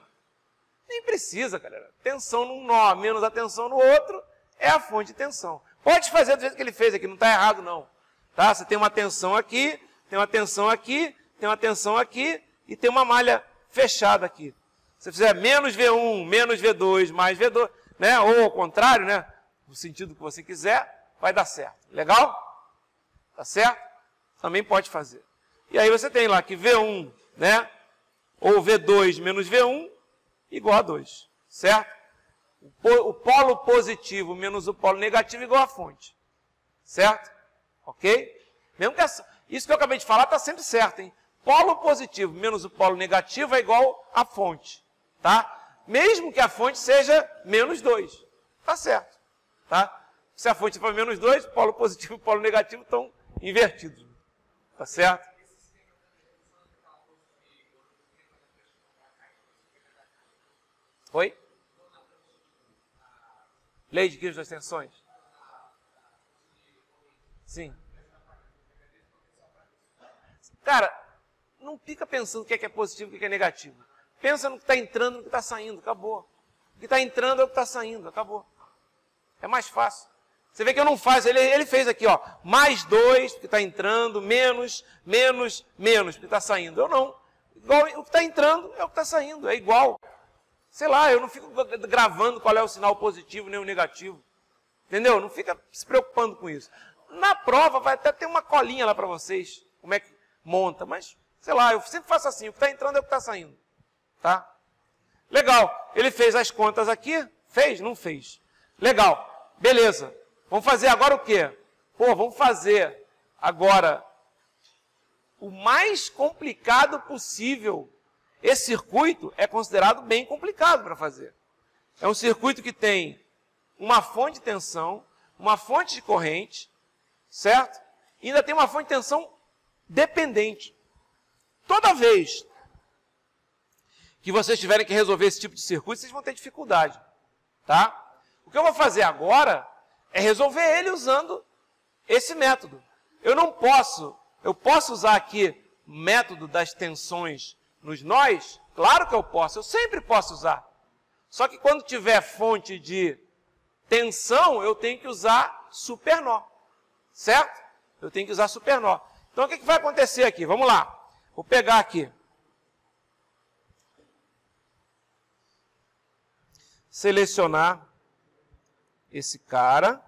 Speaker 1: Nem precisa, galera. Tensão num nó menos a tensão no outro é a fonte de tensão. Pode fazer do jeito que ele fez aqui, não está errado não. Tá? Você tem uma tensão aqui, tem uma tensão aqui, tem uma tensão aqui e tem uma malha fechada aqui. Se você fizer menos V1, menos V2, mais V2, né? Ou ao contrário, né? No sentido que você quiser, vai dar certo. Legal? Tá certo? Também pode fazer. E aí você tem lá que V1, né? Ou V2 menos V1 igual a 2. Certo? O polo positivo menos o polo negativo igual a fonte. Certo? Ok? Mesmo que isso que eu acabei de falar está sempre certo, hein? Polo positivo menos o polo negativo é igual a fonte. Tá? Mesmo que a fonte seja menos 2. Tá certo. Tá? Se a fonte for menos 2, polo positivo e polo negativo estão invertidos. Tá certo? Oi? Lei de Kirchhoff das tensões? Sim. Cara, não fica pensando o que é positivo e o que é negativo. Pensa no que está entrando e no que está saindo, acabou. O que está entrando é o que está saindo, acabou. É mais fácil. Você vê que eu não faço, ele fez aqui, ó, mais 2, porque está entrando, menos, porque está saindo. Eu não. Igual, o que está entrando é o que está saindo, é igual. Sei lá, eu não fico gravando qual é o sinal positivo nem o negativo. Entendeu? Não fica se preocupando com isso. Na prova vai até ter uma colinha lá para vocês, como é que monta, mas, sei lá, eu sempre faço assim, o que está entrando é o que está saindo. Tá? Legal. Ele fez as contas aqui? Fez? Não fez. Legal. Beleza. Vamos fazer agora o quê? Pô, vamos fazer agora o mais complicado possível. Esse circuito é considerado bem complicado para fazer. É um circuito que tem uma fonte de tensão, uma fonte de corrente, certo? E ainda tem uma fonte de tensão dependente. Toda vez que vocês tiverem que resolver esse tipo de circuito, vocês vão ter dificuldade. Tá? O que eu vou fazer agora é resolver ele usando esse método. Eu posso usar aqui o método das tensões nos nós? Claro que eu posso, eu sempre posso usar. Só que quando tiver fonte de tensão, eu tenho que usar supernó. Certo? Eu tenho que usar supernó. Então o que vai acontecer aqui? Vamos lá. Vou pegar aqui. Selecionar esse cara.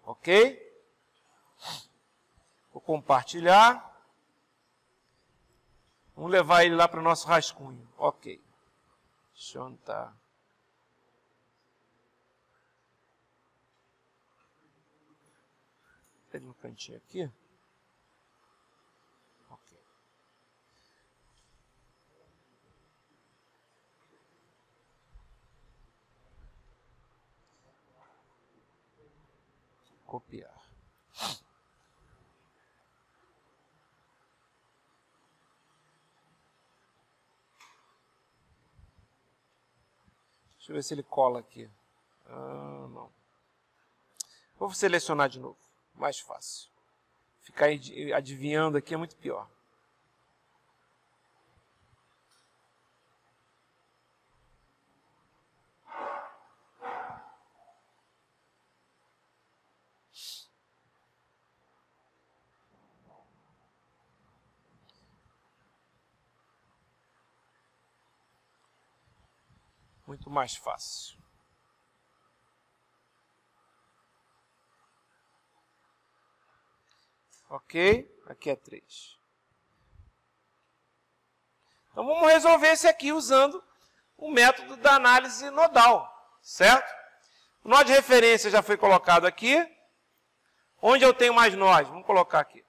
Speaker 1: Ok? Vou compartilhar. Vamos levar ele lá para o nosso rascunho. Ok. Deixa eu anotar. Ele no cantinho aqui. Ok. Copiar. Deixa eu ver se ele cola aqui. Não. Vou selecionar de novo. Mais fácil. Ficar adivinhando aqui é muito pior. Muito mais fácil. Ok? Aqui é 3. Então vamos resolver esse aqui usando o método da análise nodal, certo? O nó de referência já foi colocado aqui. Onde eu tenho mais nós? Vamos colocar aqui.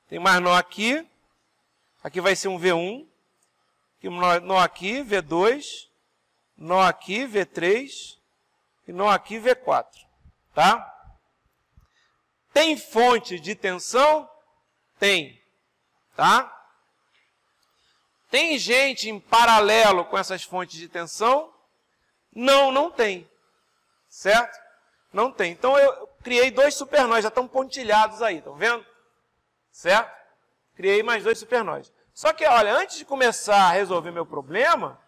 Speaker 1: Tem mais nó aqui. Aqui vai ser um V1. Aqui um nó aqui, V2. Nó aqui, V3. E nó aqui, V4. Tá? Tem fonte de tensão? Tem. Tá? Tem gente em paralelo com essas fontes de tensão? Não, não tem. Certo? Não tem. Então eu criei 2 supernós, já estão pontilhados aí, estão vendo? Certo? Criei mais 2 supernós. Só que, olha, antes de começar a resolver meu problema,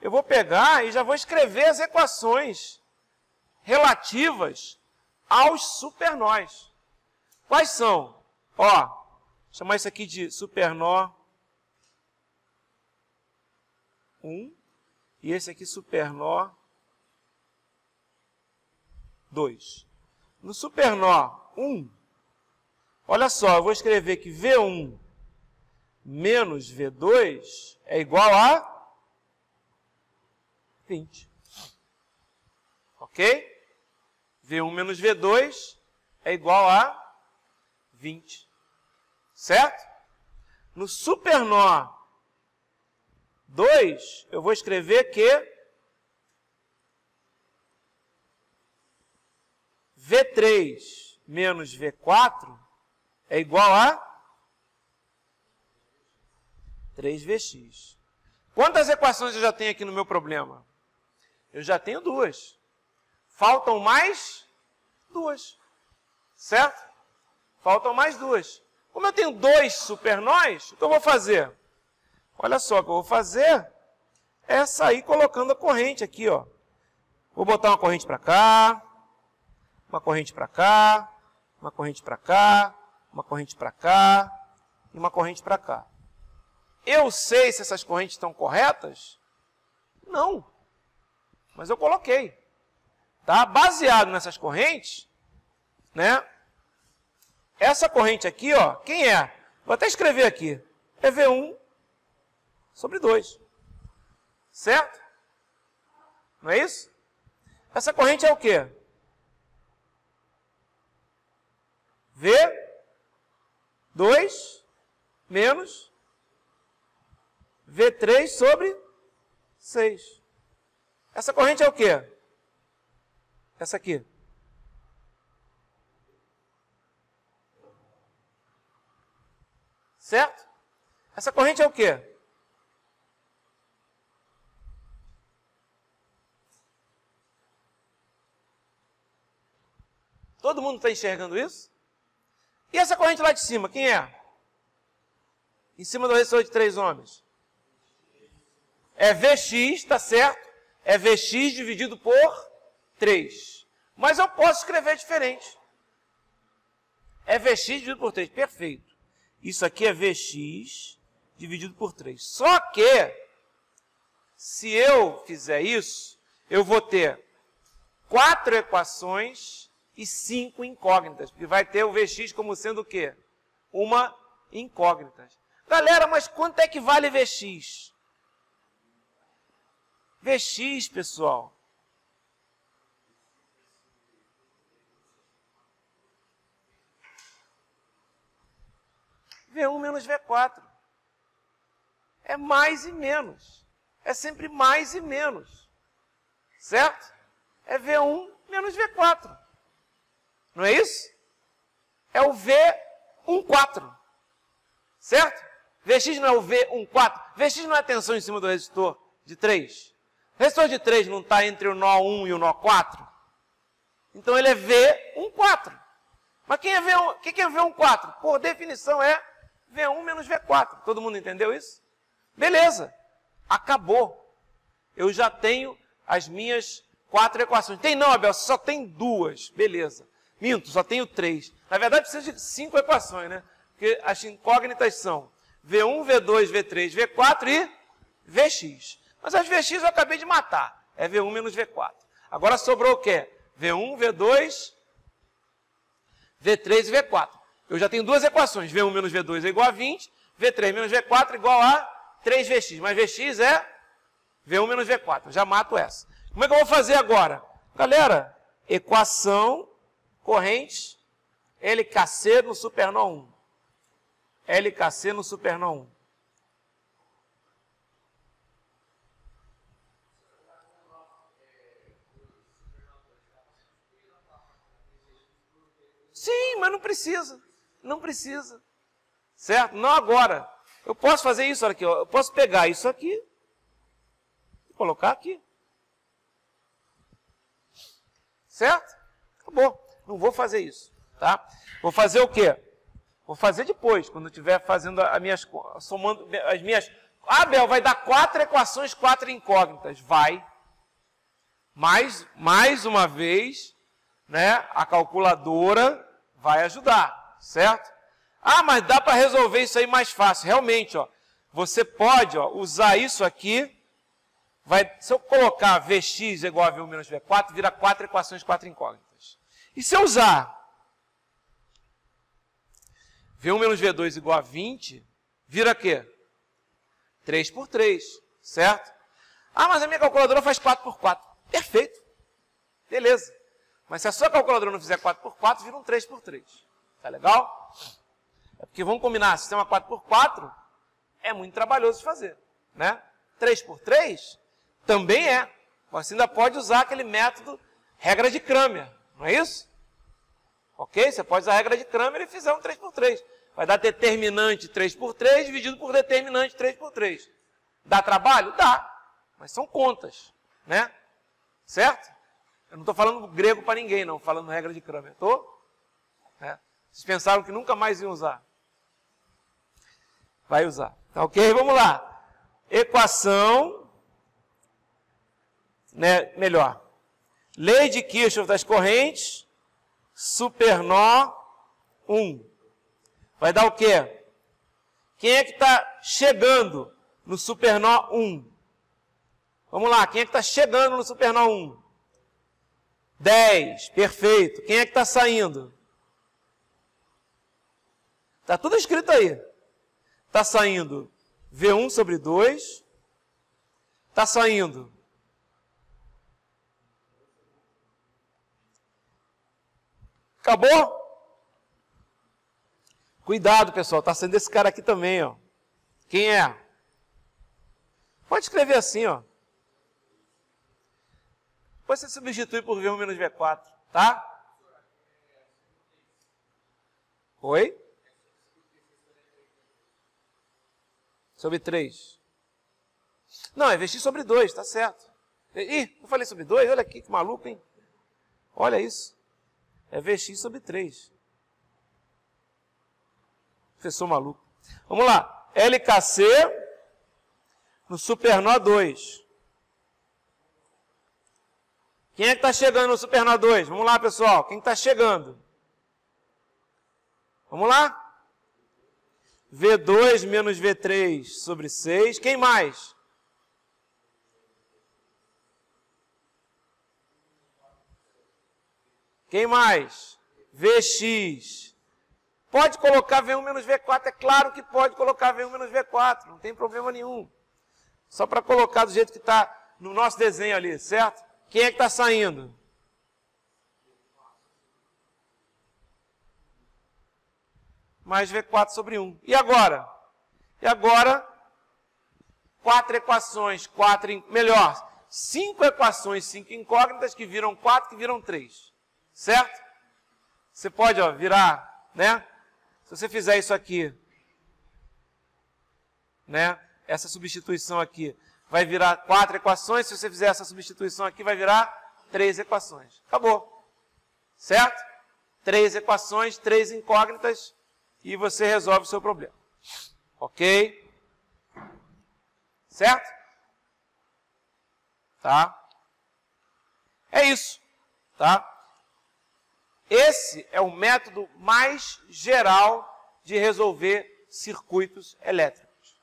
Speaker 1: eu vou pegar e já vou escrever as equações relativas aos supernós. Quais são? Ó, vou chamar isso aqui de supernó 1 e esse aqui supernó 2. No supernó 1, olha só, eu vou escrever que V1 menos V2 é igual a 20. Ok? V1 menos V2 é igual a 20. Certo? No supernó 2, eu vou escrever que V3 menos V4 é igual a 3Vx. Quantas equações eu já tenho aqui no meu problema? Eu já tenho 2. Faltam mais 2. Certo? Faltam mais 2. Como eu tenho 2 supernóis, o que eu vou fazer? Olha só, o que eu vou fazer é sair colocando a corrente aqui, ó. Vou botar uma corrente para cá, uma corrente para cá, uma corrente para cá, uma corrente para cá e uma corrente para cá. Eu sei se essas correntes estão corretas? Não. Mas eu coloquei. Tá? Baseado nessas correntes, né? Essa corrente aqui, ó, quem é? Vou até escrever aqui. É V1 sobre 2. Certo? Não é isso? Essa corrente é o quê? V2 menos V3 sobre 6. Essa corrente é o quê? Essa aqui. Certo? Essa corrente é o quê? Todo mundo está enxergando isso? E essa corrente lá de cima, quem é? Em cima do resistor de 3 ohms. É Vx, tá certo? É Vx dividido por 3. Mas eu posso escrever diferente. É Vx dividido por 3. Perfeito. Isso aqui é Vx dividido por 3. Só que, se eu fizer isso, eu vou ter 4 equações e 5 incógnitas. Porque vai ter o Vx como sendo o quê? Uma incógnita. Galera, mas quanto é que vale Vx? Vx, pessoal. V1 menos V4. É mais e menos. É sempre mais e menos. Certo? É V1 menos V4. Não é isso? É o V14. Certo? Vx não é o V14. Vx não é a tensão em cima do resistor de 3. O resistor de 3 não está entre o nó 1 e o nó 4? Então ele é V14. Mas quem é V1? O que é V14? Por definição é V1 menos V4. Todo mundo entendeu isso? Beleza. Acabou. Eu já tenho as minhas 4 equações. Tem não, Abel? Só tem 2. Beleza. Minto, só tenho 3. Na verdade, precisa de 5 equações, né? Porque as incógnitas são V1, V2, V3, V4 e Vx. Mas as Vx eu acabei de matar. É V1 menos V4. Agora sobrou o quê? V1, V2, V3 e V4. Eu já tenho 2 equações. V1 menos V2 é igual a 20. V3 menos V4 é igual a 3Vx. Mas Vx é V1 menos V4. Eu já mato essa. Como é que eu vou fazer agora? Galera, equação corrente LKC no supernó 1. LKC no supernó 1. Sim, mas não precisa. Não precisa. Certo? Não agora. Eu posso fazer isso, olha aqui. Ó. Eu posso pegar isso aqui e colocar aqui. Certo? Acabou. Não vou fazer isso. Tá? Vou fazer o quê? Vou fazer depois, quando eu estiver fazendo as minhas, somando as minhas... Ah, Abel, vai dar 4 equações, 4 incógnitas. Vai. Mais uma vez, né, a calculadora vai ajudar, certo? Ah, mas dá para resolver isso aí mais fácil. Realmente, ó, você pode, ó, usar isso aqui. Se eu colocar Vx igual a V1 menos V4, vira 4 equações, 4 incógnitas. E se eu usar V1 menos V2 igual a 20, vira quê? 3 por 3, certo? Ah, mas a minha calculadora faz 4 por 4. Perfeito. Beleza. Mas se a sua calculadora não fizer 4 por 4, vira um 3 por 3. Tá legal? É porque vamos combinar, sistema 4 por 4 é muito trabalhoso de fazer, né? 3 por 3 também é. Você ainda pode usar aquele método regra de Cramer, não é isso? Ok? Você pode usar a regra de Cramer e fizer um 3 por 3. Vai dar determinante 3 por 3 dividido por determinante 3 por 3. Dá trabalho? Dá. Mas são contas, né? Certo? Eu não estou falando grego para ninguém, não. Falando regra de Cramer. Estou? É. Vocês pensaram que nunca mais iam usar. Vai usar. Tá ok? Vamos lá. Equação, né, melhor. Lei de Kirchhoff das correntes, supernó 1. Vai dar o quê? Quem é que está chegando no supernó 1? Vamos lá, quem é que está chegando no supernó 1? 10, perfeito. Quem é que está saindo? Está tudo escrito aí. Está saindo V1 sobre 2. Está saindo acabou? Cuidado, pessoal, está saindo esse cara aqui também, ó. Quem é? Pode escrever assim, ó. Depois você substitui por V1 menos V4, tá? Oi? Sobre 3. Não, é VX sobre 2, tá certo. Ih, eu falei sobre 2, olha aqui, que maluco, hein? Olha isso. É VX sobre 3. Professor maluco. Vamos lá. LKC no supernó 2. Quem é que está chegando no supernó 2? Vamos lá, pessoal. Quem está chegando? Vamos lá? V2 menos V3 sobre 6. Quem mais? Quem mais? VX. Pode colocar V1 menos V4, é claro que pode colocar V1 menos V4, não tem problema nenhum. Só para colocar do jeito que está no nosso desenho ali, certo? Quem é que está saindo? Mais V4 sobre 1. E agora? E agora, 4 equações, melhor, 5 equações, 5 incógnitas que viram 4, que viram 3. Certo? Você pode, ó, virar, né? Se você fizer isso aqui, né? Essa substituição aqui vai virar 4 equações. Se você fizer essa substituição aqui, vai virar 3 equações. Acabou. Certo? 3 equações, 3 incógnitas e você resolve o seu problema. Ok? Certo? Tá? É isso. Tá? Esse é o método mais geral de resolver circuitos elétricos.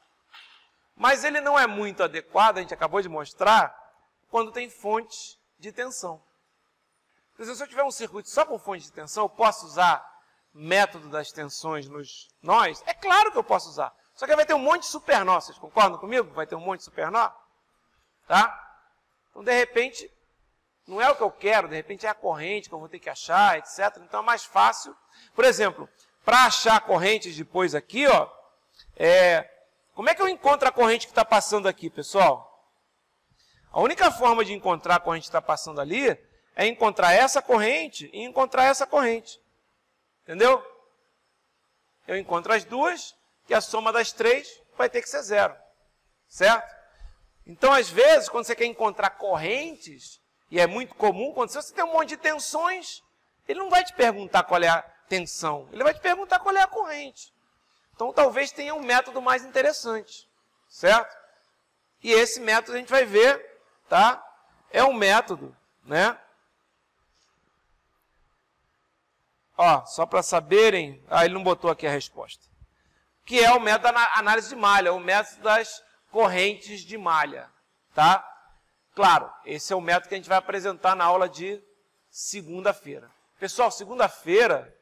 Speaker 1: Mas ele não é muito adequado, a gente acabou de mostrar, quando tem fontes de tensão. Por exemplo, se eu tiver um circuito só com fonte de tensão, eu posso usar método das tensões nos nós? É claro que eu posso usar. Só que vai ter um monte de supernó, vocês concordam comigo? Vai ter um monte de supernó? Tá? Então, de repente, não é o que eu quero, de repente é a corrente que eu vou ter que achar, etc. Então é mais fácil. Por exemplo, para achar correntes depois aqui, ó, como é que eu encontro a corrente que está passando aqui, pessoal? A única forma de encontrar a corrente que está passando ali é encontrar essa corrente e encontrar essa corrente. Entendeu? Eu encontro as duas, e a soma das 3 vai ter que ser 0. Certo? Então, às vezes, quando você quer encontrar correntes, e é muito comum, quando você tem um monte de tensões, ele não vai te perguntar qual é a tensão, ele vai te perguntar qual é a corrente. Então, talvez tenha um método mais interessante, certo? E esse método a gente vai ver, tá? É um método, né? Ó, só para saberem, ele não botou aqui a resposta. Que é o método da análise de malha, o método das correntes de malha, tá? Claro, esse é o método que a gente vai apresentar na aula de segunda-feira. Pessoal, segunda-feira,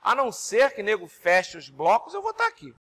Speaker 1: a não ser que nego feche os blocos, eu vou estar aqui.